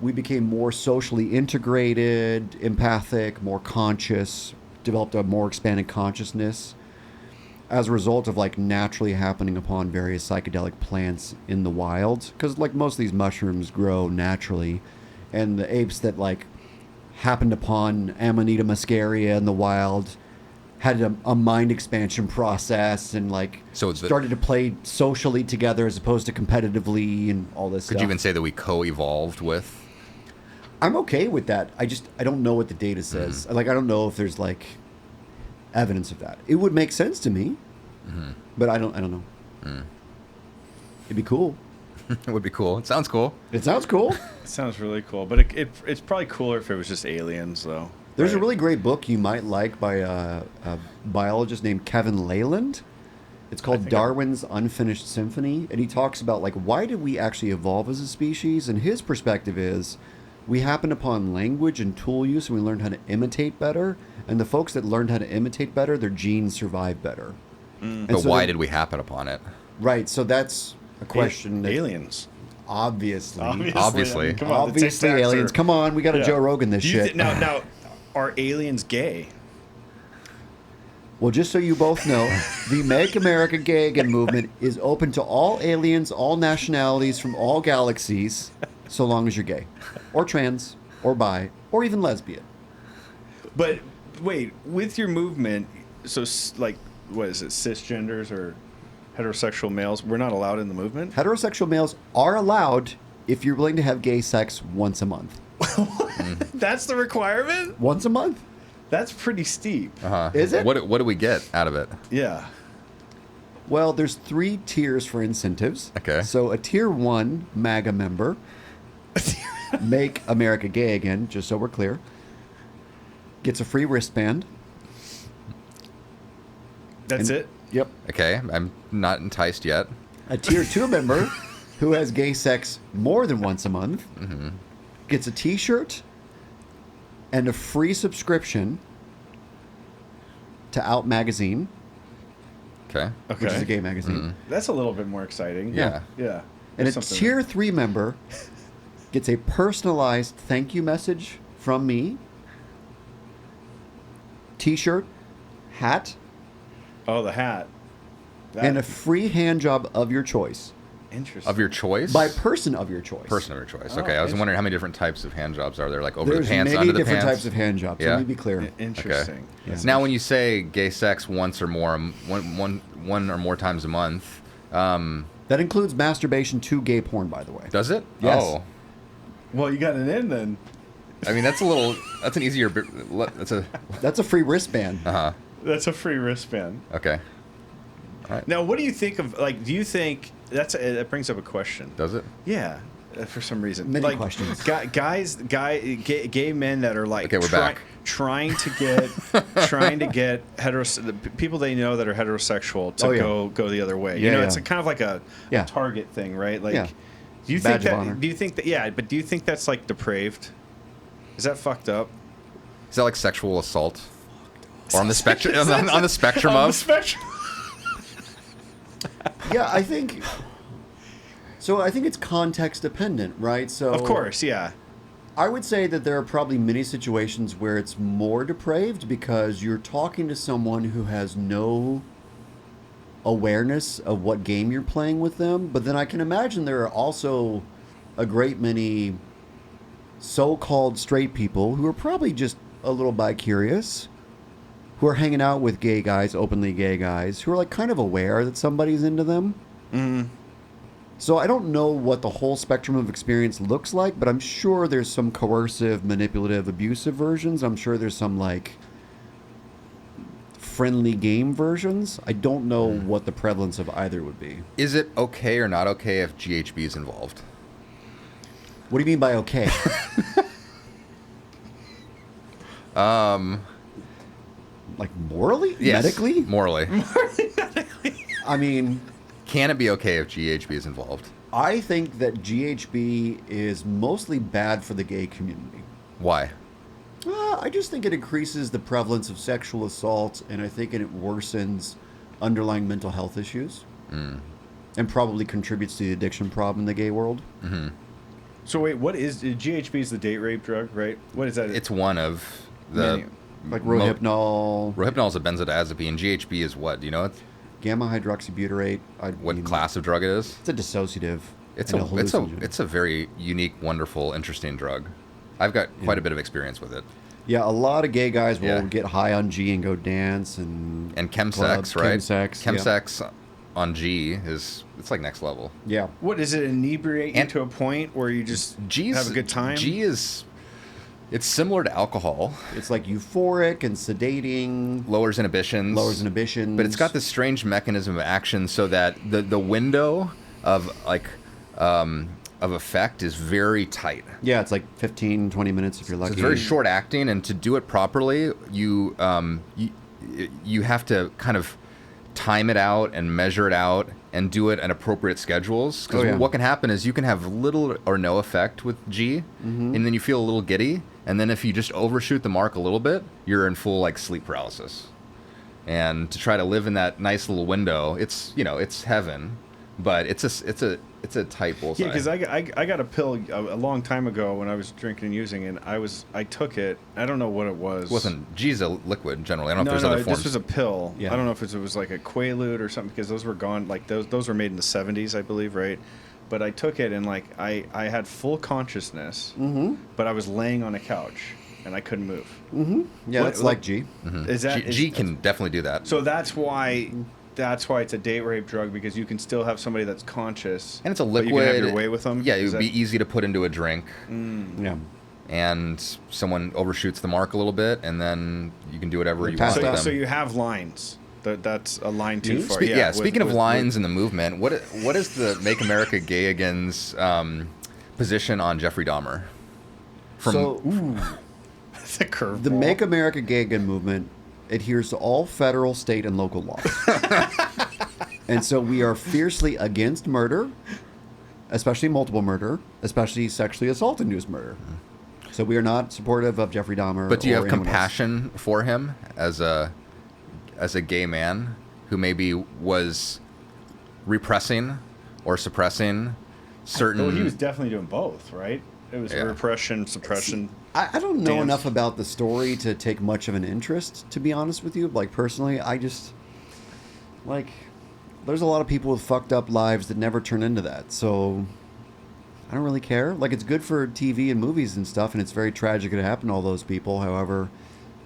we became more socially integrated, empathic, more conscious, developed a more expanded consciousness as a result of naturally happening upon various psychedelic plants in the wild. Because most of these mushrooms grow naturally, and the apes that happened upon Amanita muscaria in the wild had a mind expansion process and started to play socially together as opposed to competitively and all this stuff. Could you even say that we co-evolved with? I'm okay with that. I don't know what the data says. I don't know if there's evidence of that. It would make sense to me, but I don't know. It'd be cool. It would be cool. It sounds cool. It sounds cool. It sounds really cool, but it's probably cooler if it was just aliens, though. There's a really great book you might like by a biologist named Kevin Leyland. It's called Darwin's Unfinished Symphony, and he talks about why did we actually evolve as a species? And his perspective is we happened upon language and tool use, and we learned how to imitate better. And the folks that learned how to imitate better, their genes survive better. But so why did we happen upon it? Right. So that's a question. Aliens. Obviously. I mean, come on, obviously aliens. Come on, we got to Joe Rogan this shit. Now, are aliens gay? Well, just so you both know, the Make America Gay Again movement is open to all aliens, all nationalities from all galaxies, so long as you're gay, or trans, or bi, or even lesbian. But wait, with your movement, so what is it, cisgenders or heterosexual males, we're not allowed in the movement? Heterosexual males are allowed if you're willing to have gay sex once a month. That's the requirement? Once a month? That's pretty steep. Is it? What do we get out of it? Yeah. Well, there's 3 tiers for incentives. Okay. So a tier 1 MAGA member, Make America Gay Again, just so we're clear, gets a free wristband. That's it? Yep. Okay, I'm not enticed yet. A tier 2 member who has gay sex more than once a month gets a t-shirt and a free subscription to Out Magazine. Okay. Which is a gay magazine. That's a little bit more exciting. Yeah. And a tier 3 member gets a personalized thank you message from me, t-shirt, hat. Oh, the hat. And a free hand job of your choice. Interesting. Of your choice? By person of your choice. Person of your choice. Okay, I was wondering how many different types of hand jobs are there, over There's the pants, many under the different pants? types of hand jobs. Yeah? Let me be clear. Interesting. Okay. Now, when you say gay sex once or more, one or more times a month, that includes masturbation to gay porn, by the way. Does it? Yes. Oh. Well, you got it in then. I mean, that's an easier. That's a free wristband. That's a free wristband. Okay. All right. Now, what do you think of do you think that brings up a question? Does it? Yeah, for some reason. Many questions. Gay men that are okay, we're back. trying to get people they know that are heterosexual to go the other way. It's kind of like a target thing, right? Do you think that? Do you think that? Yeah, but do you think that's depraved? Is that fucked up? Is that like sexual assault? Or on the spectrum? on the spectrum of? The spectrum. Yeah, I think. So I think it's context dependent, right? So of course, yeah. I would say that there are probably many situations where it's more depraved because you're talking to someone who has no awareness of what game you're playing with them. But then I can imagine there are also a great many so-called straight people who are probably just a little bi-curious, who are hanging out with gay guys, openly gay guys, who are kind of aware that somebody's into them. So I don't know what the whole spectrum of experience looks like, but I'm sure there's some coercive, manipulative, abusive versions. I'm sure there's some friendly game versions. I don't know what the prevalence of either would be. Is it okay or not okay if GHB is involved? What do you mean by okay? Morally? Yes, medically? Morally. I mean... Can it be okay if GHB is involved? I think that GHB is mostly bad for the gay community. Why? I just think it increases the prevalence of sexual assault, and I think it worsens underlying mental health issues. And probably contributes to the addiction problem in the gay world. So wait, what is... GHB is the date rape drug, right? What is that? It's one of the... Rohypnol. Rohypnol is a benzodiazepine. GHB is what? Do you know it? Gamma hydroxybutyrate. What class of drug it is? It's a dissociative. It's a very unique, wonderful, interesting drug. I've got quite a bit of experience with it. Yeah, a lot of gay guys will get high on G and go dance and chemsex, clubs, right? Chemsex. Chemsex on G it's like next level. Yeah. What is it? Inebriate you to a point where you just have a good time? It's similar to alcohol. It's like euphoric and sedating. Lowers inhibitions. But it's got this strange mechanism of action so that the window of effect is very tight. Yeah, it's like 15, 20 minutes if you're lucky. So it's very short acting, and to do it properly, you have to kind of time it out and measure it out and do it at appropriate schedules. Because what can happen is you can have little or no effect with G, and then you feel a little giddy, and then if you just overshoot the mark a little bit, you're in full sleep paralysis. And to try to live in that nice little window, it's heaven, but it's a tight bullseye. Yeah, because I got a pill a long time ago when I was drinking and using, and I took it. I don't know what it was. G's a liquid generally. I don't know if there's other forms. This was a pill. Yeah. I don't know if it was like a Quaalude or something, because those were gone. Like those were made in the 70s, I believe, right? But I took it, and I had full consciousness, but I was laying on a couch and I couldn't move. Yeah, that's like G. Is that G can definitely do that. So that's why it's a date rape drug, because you can still have somebody that's conscious, and it's a liquid. But you can have your way with them. Yeah, it would be easy to put into a drink. Yeah. And someone overshoots the mark a little bit, and then you can do whatever you want with them. So you have lines. That's a line too far. Speaking of lines in the movement, what is the Make America Gay Again's position on Jeffrey Dahmer? That's a curveball. The Make America Gay Again movement adheres to all federal, state, and local laws. And so we are fiercely against murder, especially multiple murder, especially sexually assault-induced murder. So we are not supportive of Jeffrey Dahmer. But do you have compassion for him as a gay man who maybe was repressing or suppressing certain... Well, he was definitely doing both, right? It was repression, suppression. I don't know enough about the story to take much of an interest, to be honest with you. Personally, I just... there's a lot of people with fucked up lives that never turn into that. So I don't really care. It's good for TV and movies and stuff, and it's very tragic it happened to all those people. However,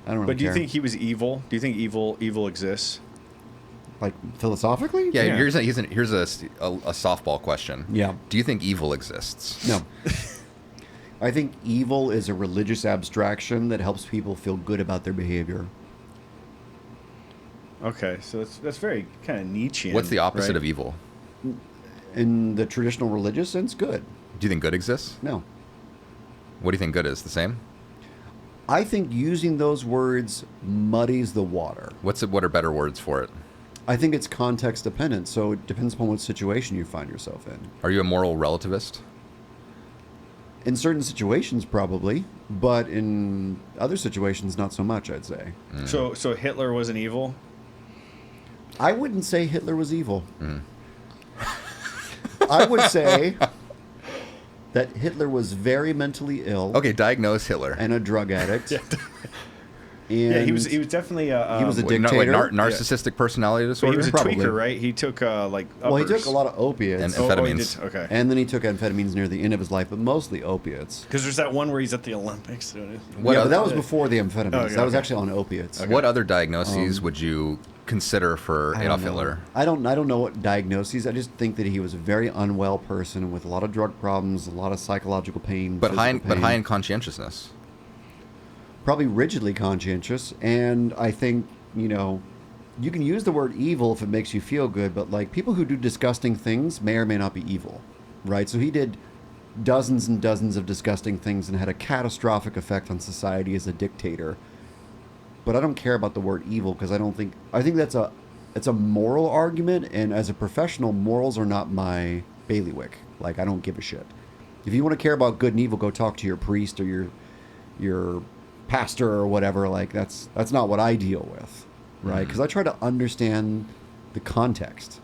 I don't really care. But do you think he was evil? Do you think evil exists? Philosophically? Yeah, here's a softball question. Yeah. Do you think evil exists? No. I think evil is a religious abstraction that helps people feel good about their behavior. Okay, so that's very kind of Nietzschean. What's the opposite right? of evil? In the traditional religious sense, good. Do you think good exists? No. What do you think good is? The same? I think using those words muddies the water. What are better words for it? I think it's context dependent, so it depends upon what situation you find yourself in. Are you a moral relativist? In certain situations, probably, but in other situations, not so much, I'd say. So Hitler wasn't evil? I wouldn't say Hitler was evil. I would say that Hitler was very mentally ill. Okay, diagnose Hitler. And a drug addict. He was definitely he was a dictator. Narcissistic personality disorder. He was a Probably. tweaker, right? He took uppers. Well, he took a lot of opiates and amphetamines. Okay. And then he took amphetamines near the end of his life, but mostly opiates. Because there's that one where he's at the Olympics. But that was before the amphetamines. That was actually on opiates. Okay. What other diagnoses would you consider for Adolf Hitler? I don't know what diagnoses. I just think that he was a very unwell person with a lot of drug problems, a lot of psychological pain. But high in conscientiousness. Probably rigidly conscientious, and I think, you can use the word evil if it makes you feel good, but people who do disgusting things may or may not be evil, right? So he did dozens and dozens of disgusting things and had a catastrophic effect on society as a dictator. But I don't care about the word evil because I think it's a moral argument, and as a professional, morals are not my bailiwick. I don't give a shit. If you want to care about good and evil, go talk to your priest or your pastor or whatever. That's not what I deal with, right? Because I try to understand the context.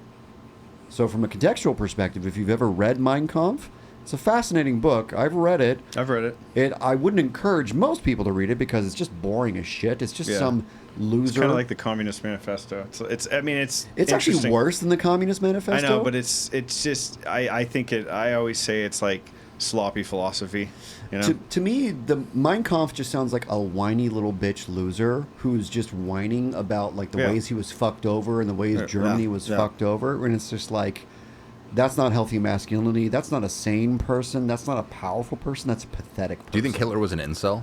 So from a contextual perspective, if you've ever read Mein Kampf, it's a fascinating book. I've read it. I wouldn't encourage most people to read it because it's just boring as shit. It's just some loser. It's kind of like the Communist Manifesto. It's actually worse than the Communist Manifesto. I know, but it's just I think I always say it's like sloppy philosophy. You know? To me, the Mein Kampf just sounds like a whiny little bitch loser who's just whining about like the ways he was fucked over and the ways Germany was fucked over, and it's just like, that's not healthy masculinity. That's not a sane person. That's not a powerful person. That's a pathetic person. Do you think Hitler was an incel?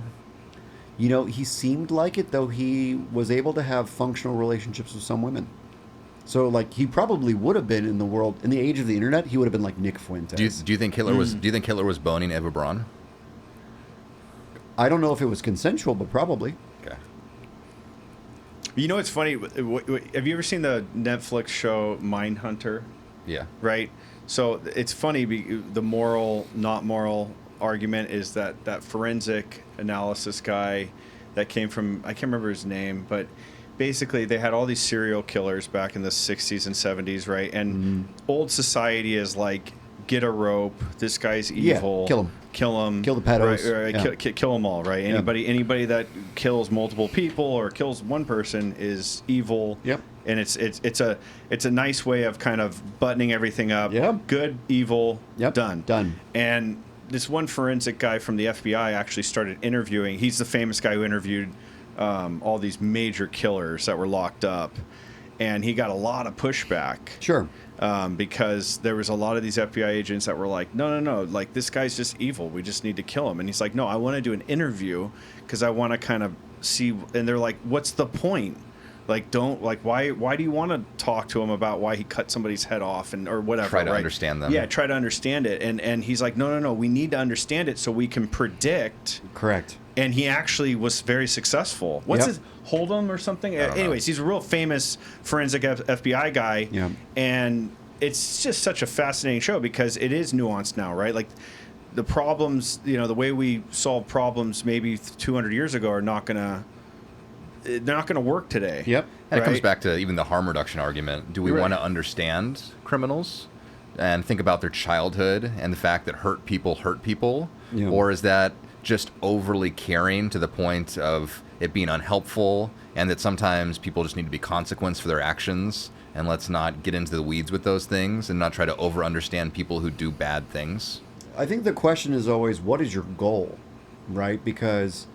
You know, he seemed like it, though he was able to have functional relationships with some women. So, like, he probably would have been in the world, in the age of the internet, he would have been like Nick Fuentes. Do you think Hitler was? Do you think Hitler was boning Eva Braun? I don't know if it was consensual, but probably. Okay. You know, it's funny. Have you ever seen the Netflix show Mindhunter? Yeah. Right. So it's funny. The moral, not moral argument is that forensic analysis guy that came from, I can't remember his name, but basically they had all these serial killers back in the 60s and 70s, right? And old society is like, get a rope, this guy's evil, kill him, kill the pedos, right? Kill them all, right? Anybody that kills multiple people or kills one person is evil. Yep. And it's a nice way of kind of buttoning everything up. Yep. Good, evil, done. And this one forensic guy from the FBI actually started interviewing. He's the famous guy who interviewed all these major killers that were locked up, and he got a lot of pushback. Sure. Because there was a lot of these FBI agents that were like, no, like, this guy's just evil. We just need to kill him. And he's like, no, I want to do an interview because I want to kind of see. And they're like, what's the point? Like, why do you want to talk to him about why he cut somebody's head off or whatever? Try to understand them. Yeah, try to understand it. And he's like, no, we need to understand it so we can predict. Correct. And he actually was very successful. What's his Hold'em or something? Anyways, he's a real famous forensic FBI guy. Yeah. And it's just such a fascinating show because it is nuanced now, right? Like, the problems, the way we solve problems maybe 200 years ago are not gonna work today. Yep. And it comes back to even the harm reduction argument. Do we want to understand criminals and think about their childhood and the fact that hurt people? Yeah. Or is that just overly caring to the point of it being unhelpful, and that sometimes people just need to be consequenced for their actions, and let's not get into the weeds with those things and not try to over-understand people who do bad things? I think the question is always, what is your goal, right? Because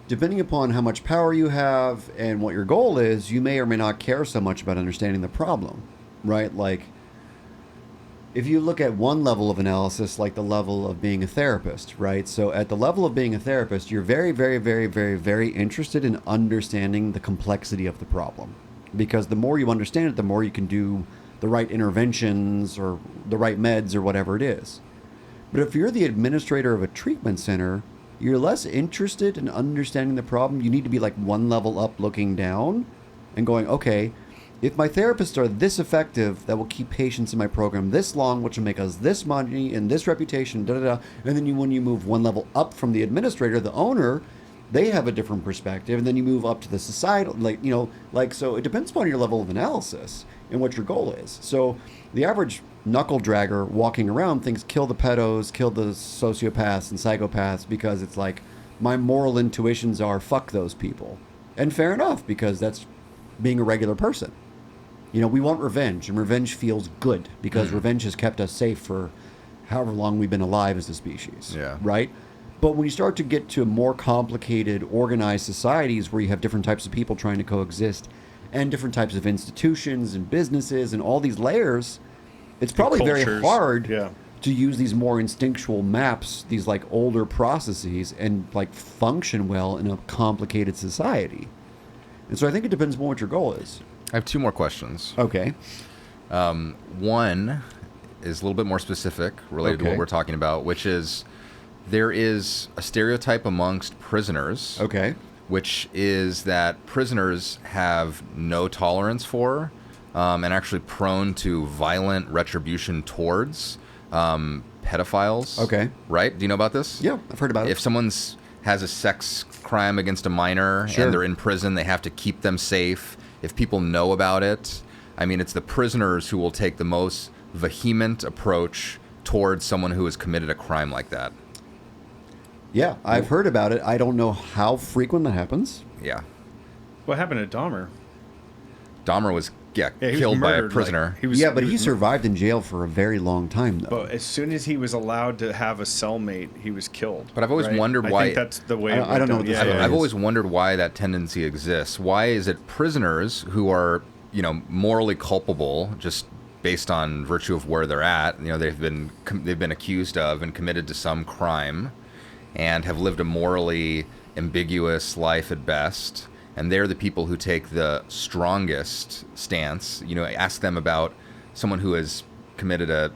depending upon how much power you have and what your goal is, you may or may not care so much about understanding the problem, right? Like, if you look at one level of analysis, like the level of being a therapist, right? So at the level of being a therapist, you're very, very, very, very, very interested in understanding the complexity of the problem. Because the more you understand it, the more you can do the right interventions or the right meds or whatever it is. But if you're the administrator of a treatment center, you're less interested in understanding the problem. You need to be like one level up looking down and going, okay, if my therapists are this effective, that will keep patients in my program this long, which will make us this money and this reputation, and then when you move one level up from the administrator, the owner, they have a different perspective, and then you move up to the societal, so it depends upon your level of analysis and what your goal is. So the average knuckle dragger walking around thinks kill the pedos, kill the sociopaths and psychopaths, because it's like, my moral intuitions are fuck those people. And fair enough, because that's being a regular person. We want revenge, and revenge feels good because revenge has kept us safe for however long we've been alive as a species. Yeah. Right? But when you start to get to more complicated, organized societies where you have different types of people trying to coexist and different types of institutions and businesses and all these layers, it's probably very hard to use these more instinctual maps, these like older processes, and like function well in a complicated society. And so I think it depends on what your goal is. I have two more questions. Okay. One is a little bit more specific related to what we're talking about, which is there is a stereotype amongst prisoners, which is that prisoners have no tolerance for and actually prone to violent retribution towards pedophiles. Okay. Right? Do you know about this? Yeah, I've heard about it. If someone's has a sex crime against a minor and they're in prison, they have to keep them safe. If people know about it, I mean, it's the prisoners who will take the most vehement approach towards someone who has committed a crime like that. Yeah, I've heard about it. I don't know how frequent that happens. Yeah. What happened to Dahmer? Dahmer was killed by a prisoner. But he survived in jail for a very long time, though. But as soon as he was allowed to have a cellmate, he was killed. But I've always wondered why. I think that's the way. I don't know. I've always wondered why that tendency exists. Why is it prisoners who are, morally culpable just based on virtue of where they're at? They've been accused of and committed to some crime, and have lived a morally ambiguous life at best. And they're the people who take the strongest stance. Ask them about someone who has committed a,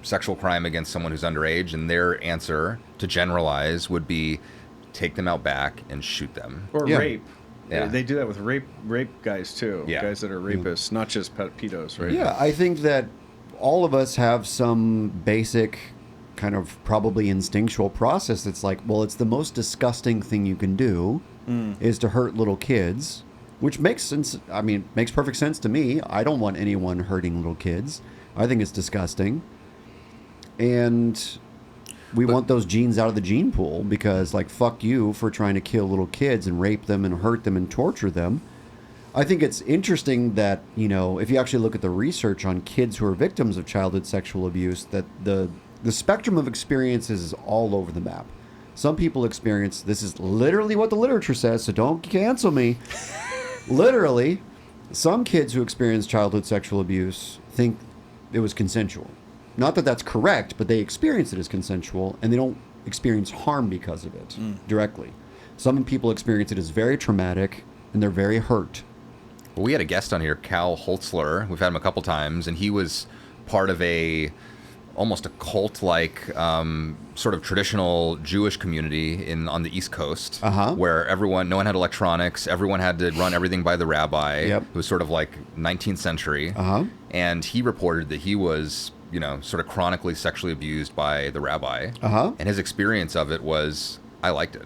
sexual crime against someone who's underage, and their answer, to generalize, would be take them out back and shoot them. Or rape. Yeah. They do that with rape guys, too. Yeah. Guys that are rapists, not just pedos, right? Yeah, I think that all of us have some basic kind of probably instinctual process that's like, well, it's the most disgusting thing you can do is to hurt little kids, which makes sense. I mean, makes perfect sense to me. I don't want anyone hurting little kids. I think it's disgusting. And we want those genes out of the gene pool because, like, fuck you for trying to kill little kids and rape them and hurt them and torture them. I think it's interesting that, if you actually look at the research on kids who are victims of childhood sexual abuse, that the spectrum of experiences is all over the map. Some people experience, this is literally what the literature says, so don't cancel me. Literally, some kids who experience childhood sexual abuse think it was consensual. Not that that's correct, but they experience it as consensual, and they don't experience harm because of it directly. Some people experience it as very traumatic, and they're very hurt. Well, we had a guest on here, Cal Holtzler. We've had him a couple times, and he was part of almost a cult-like sort of traditional Jewish community on the East Coast, where no one had electronics, everyone had to run everything by the rabbi. Yep. It was sort of like 19th century. And he reported that he was, sort of chronically sexually abused by the rabbi. And his experience of it was, I liked it.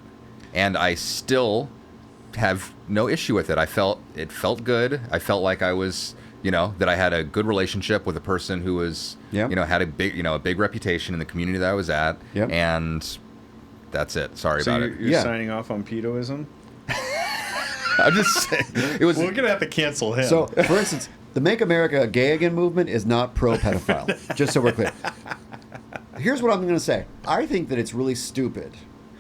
And I still have no issue with it. It felt good. I felt like I was... that I had a good relationship with a person who was, had a big reputation in the community that I was at, and that's it. Sorry about it. You're signing off on pedoism? I'm just saying. We're gonna have to cancel him. So, for instance, the Make America Gay Again movement is not pro-pedophile. Just so we're clear. Here's what I'm going to say. I think that it's really stupid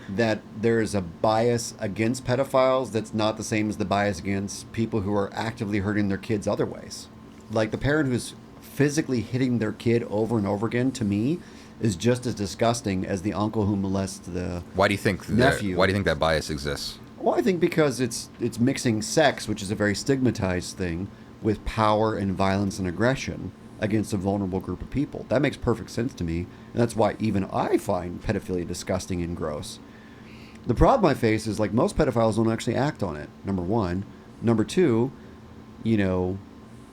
that there is a bias against pedophiles that's not the same as the bias against people who are actively hurting their kids other ways. Like, the parent who's physically hitting their kid over and over again, to me, is just as disgusting as the uncle who molests the Why do you think nephew. Why do you think that bias exists? Well, I think because it's mixing sex, which is a very stigmatized thing, with power and violence and aggression against a vulnerable group of people. That makes perfect sense to me, and that's why even I find pedophilia disgusting and gross. The problem I face is, like, most pedophiles don't actually act on it, number one. Number two,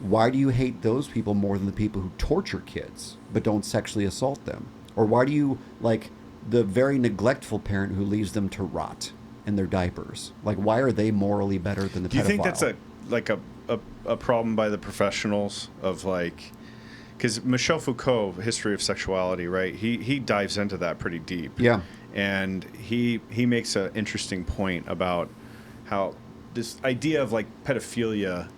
why do you hate those people more than the people who torture kids but don't sexually assault them? Or why do you like the very neglectful parent who leaves them to rot in their diapers? Like, why are they morally better than the pedophile? Do you think that's a problem by the professionals of, like... Because Michel Foucault, History of Sexuality, right? He dives into that pretty deep. Yeah. And he makes an interesting point about how this idea of, like, pedophilia,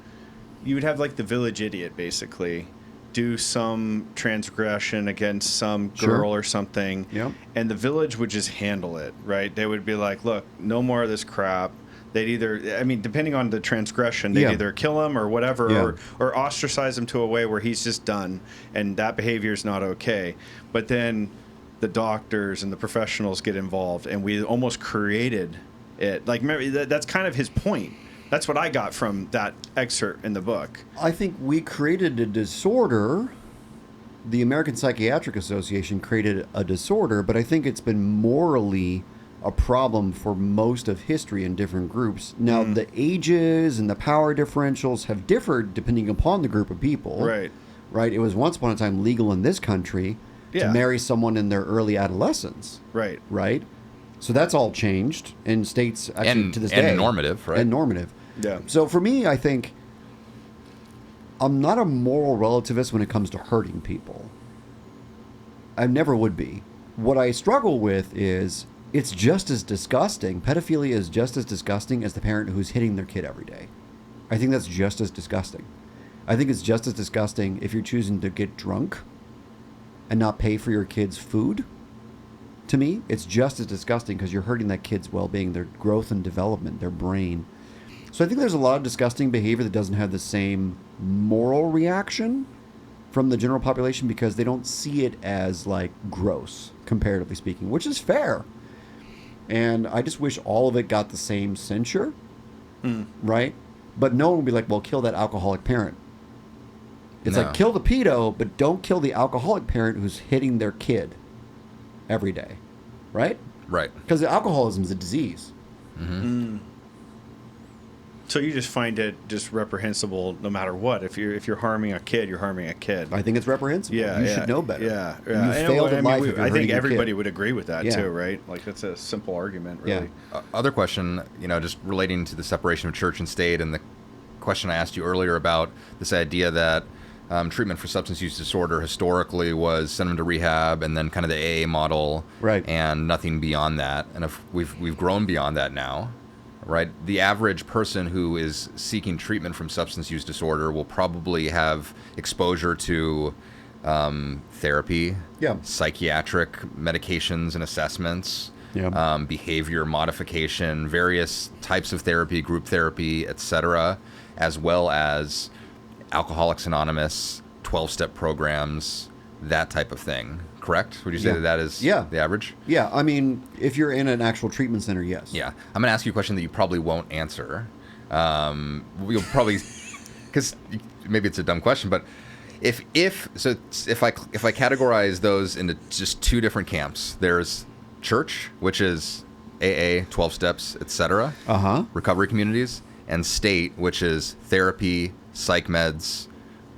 you would have, like, the village idiot, basically, do some transgression against some girl or something, and the village would just handle it, right? They would be like, look, no more of this crap. They'd either, I mean, depending on the transgression, they'd either kill him or whatever, or ostracize him to a way where he's just done, and that behavior is not okay. But then the doctors and the professionals get involved, and we almost created it. Like, remember, that's kind of his point. That's what I got from that excerpt in the book. I think we created a disorder. The American Psychiatric Association created a disorder, but I think it's been morally a problem for most of history in different groups. Now, the ages and the power differentials have differed depending upon the group of people. Right? It was once upon a time legal in this country to marry someone in their early adolescence. Right? So that's all changed in states actually to this day. And normative, right? And normative. Yeah. So for me, I think I'm not a moral relativist when it comes to hurting people. I never would be. What I struggle with is it's just as disgusting. Pedophilia is just as disgusting as the parent who's hitting their kid every day. I think that's just as disgusting. I think it's just as disgusting if you're choosing to get drunk and not pay for your kid's food. To me, it's just as disgusting because you're hurting that kid's well-being, their growth and development, their brain. So I think there's a lot of disgusting behavior that doesn't have the same moral reaction from the general population because they don't see it as like gross, comparatively speaking, which is fair. And I just wish all of it got the same censure, right? But no one would be like, well, kill that alcoholic parent. It's like, kill the pedo, but don't kill the alcoholic parent who's hitting their kid every day, right? Right. Because alcoholism is a disease. Mm-hmm. So you just find it just reprehensible no matter what. If you're harming a kid, you're harming a kid. I think it's reprehensible. Yeah, you should know better. Yeah, You failed in life. I think everybody would agree with that too, right? Like that's a simple argument, really. Yeah. Other question, just relating to the separation of church and state, and the question I asked you earlier about this idea that treatment for substance use disorder historically was send them to rehab and then kind of the AA model, right? And nothing beyond that. And if we've grown beyond that now. Right, the average person who is seeking treatment from substance use disorder will probably have exposure to therapy, psychiatric medications and assessments, behavior modification, various types of therapy, group therapy, etc., as well as Alcoholics Anonymous, 12-step programs, that type of thing. Correct? Would you say that is the average? Yeah. I mean, if you're in an actual treatment center, yes. Yeah. I'm going to ask you a question that you probably won't answer. You'll probably, because maybe it's a dumb question, but if I categorize those into just two different camps, there's church, which is AA, 12 steps, etc., recovery communities, and state, which is therapy, psych meds,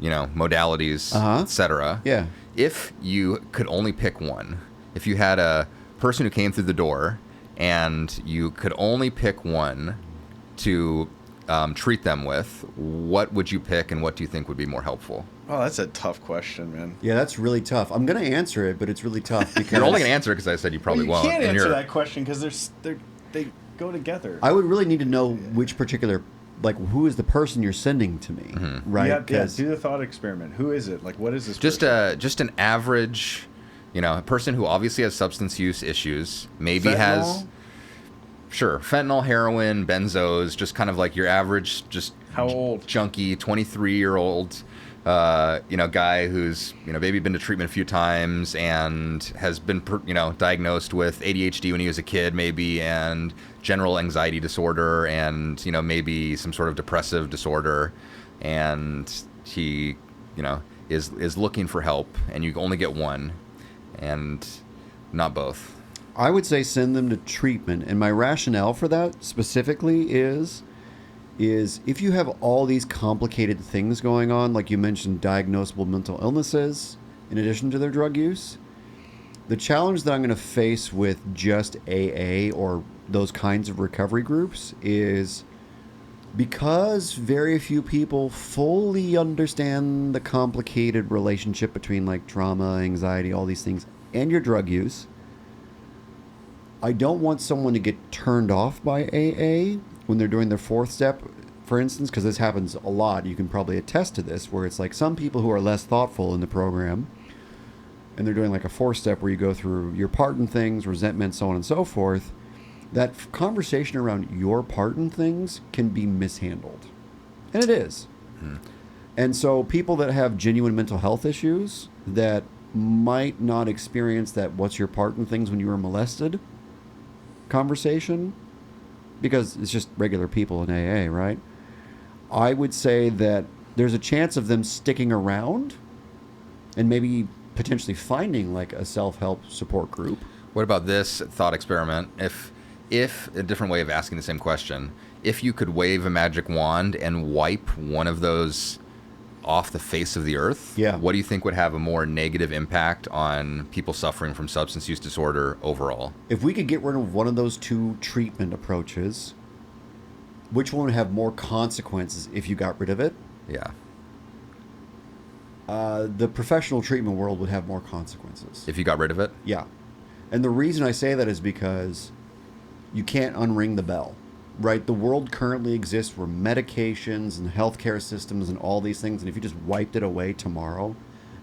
modalities, etc. Yeah. If you could only pick one, if you had a person who came through the door and you could only pick one to treat them with, what would you pick and what do you think would be more helpful? Oh, that's a tough question, man. Yeah, that's really tough. I'm going to answer it, but it's really tough because you're only going to answer it because I said you probably won't. You can't answer that question because they go together. I would really need to know which particular, like, who is the person you're sending to me, right? Yeah, do the thought experiment. Who is it? Like, what is this just person? Just an average, a person who obviously has substance use issues, maybe fentanyl? Fentanyl, heroin, benzos, just kind of like your average, just how old junkie, 23-year-old, guy who's maybe been to treatment a few times and has been diagnosed with ADHD when he was a kid, maybe, and general anxiety disorder, and maybe some sort of depressive disorder, and he is looking for help, and you only get one, and not both. I would say send them to treatment, and my rationale for that specifically is if you have all these complicated things going on, like you mentioned, diagnosable mental illnesses, in addition to their drug use, the challenge that I'm going to face with just AA or those kinds of recovery groups is because very few people fully understand the complicated relationship between like trauma, anxiety, all these things, and your drug use. I don't want someone to get turned off by AA when they're doing their fourth step, for instance, because this happens a lot. You can probably attest to this, where it's like some people who are less thoughtful in the program, and they're doing like a fourth step where you go through your part in things, resentment, so on and so forth. That conversation around your part in things can be mishandled. And it is. And so people that have genuine mental health issues that might not experience that what's your part in things when you were molested conversation, because it's just regular people in AA, right? I would say that there's a chance of them sticking around and maybe potentially finding like a self-help support group. What about this thought experiment? If a different way of asking the same question, if you could wave a magic wand and wipe one of those off the face of the earth, what do you think would have a more negative impact on people suffering from substance use disorder overall? If we could get rid of one of those two treatment approaches, which one would have more consequences if you got rid of it? Yeah. The professional treatment world would have more consequences. If you got rid of it? Yeah. And the reason I say that is because you can't unring the bell. right? The world currently exists where medications and healthcare systems and all these things, and if you just wiped it away tomorrow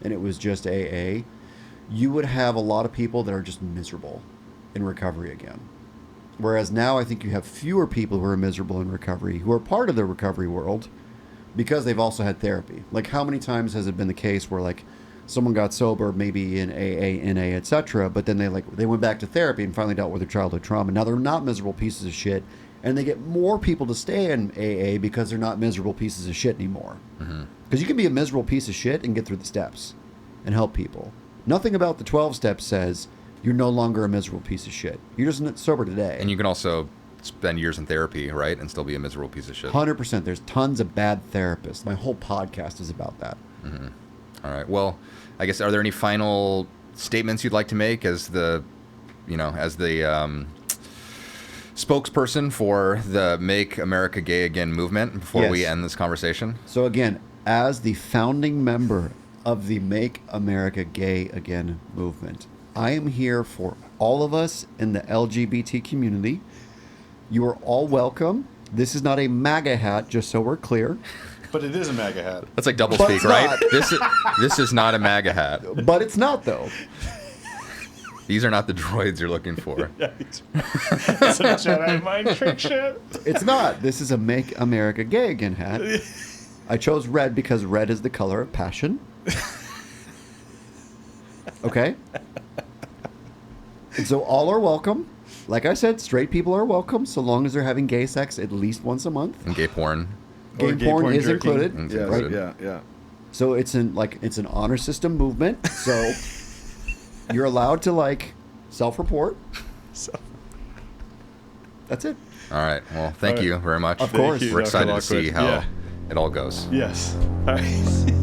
and it was just AA, you would have a lot of people that are just miserable in recovery again. Whereas now I think you have fewer people who are miserable in recovery, who are part of the recovery world, because they've also had therapy. Like, how many times has it been the case where, like, someone got sober, maybe in AA, NA, etc., but then they went back to therapy and finally dealt with their childhood trauma. Now they're not miserable pieces of shit, and they get more people to stay in AA because they're not miserable pieces of shit anymore. Because you can be a miserable piece of shit and get through the steps and help people. Nothing about the 12 steps says you're no longer a miserable piece of shit. You're just sober today. And you can also spend years in therapy, right, and still be a miserable piece of shit. 100%. There's tons of bad therapists. My whole podcast is about that. All right. Well, I guess, are there any final statements you'd like to make as the spokesperson for the Make America Gay Again movement before we end this conversation? So again, as the founding member of the Make America Gay Again movement, I am here for all of us in the LGBT community. You are all welcome. This is not a MAGA hat, just so we're clear. But it is a MAGA hat. That's like doublespeak, right? This is not a MAGA hat. But it's not, though. These are not the droids you're looking for. It's a Jedi mind trick shit. It's not. This is a Make America Gay Again hat. I chose red because red is the color of passion. Okay? And so all are welcome. Like I said, straight people are welcome so long as they're having gay sex at least once a month. And gay porn. Gay porn is included. Yeah, right? Yeah. So it's an honor system movement. So you're allowed to self-report. That's it. All right. Well, thank you very much. Of course. We're excited to see how it all goes. Yes. All right.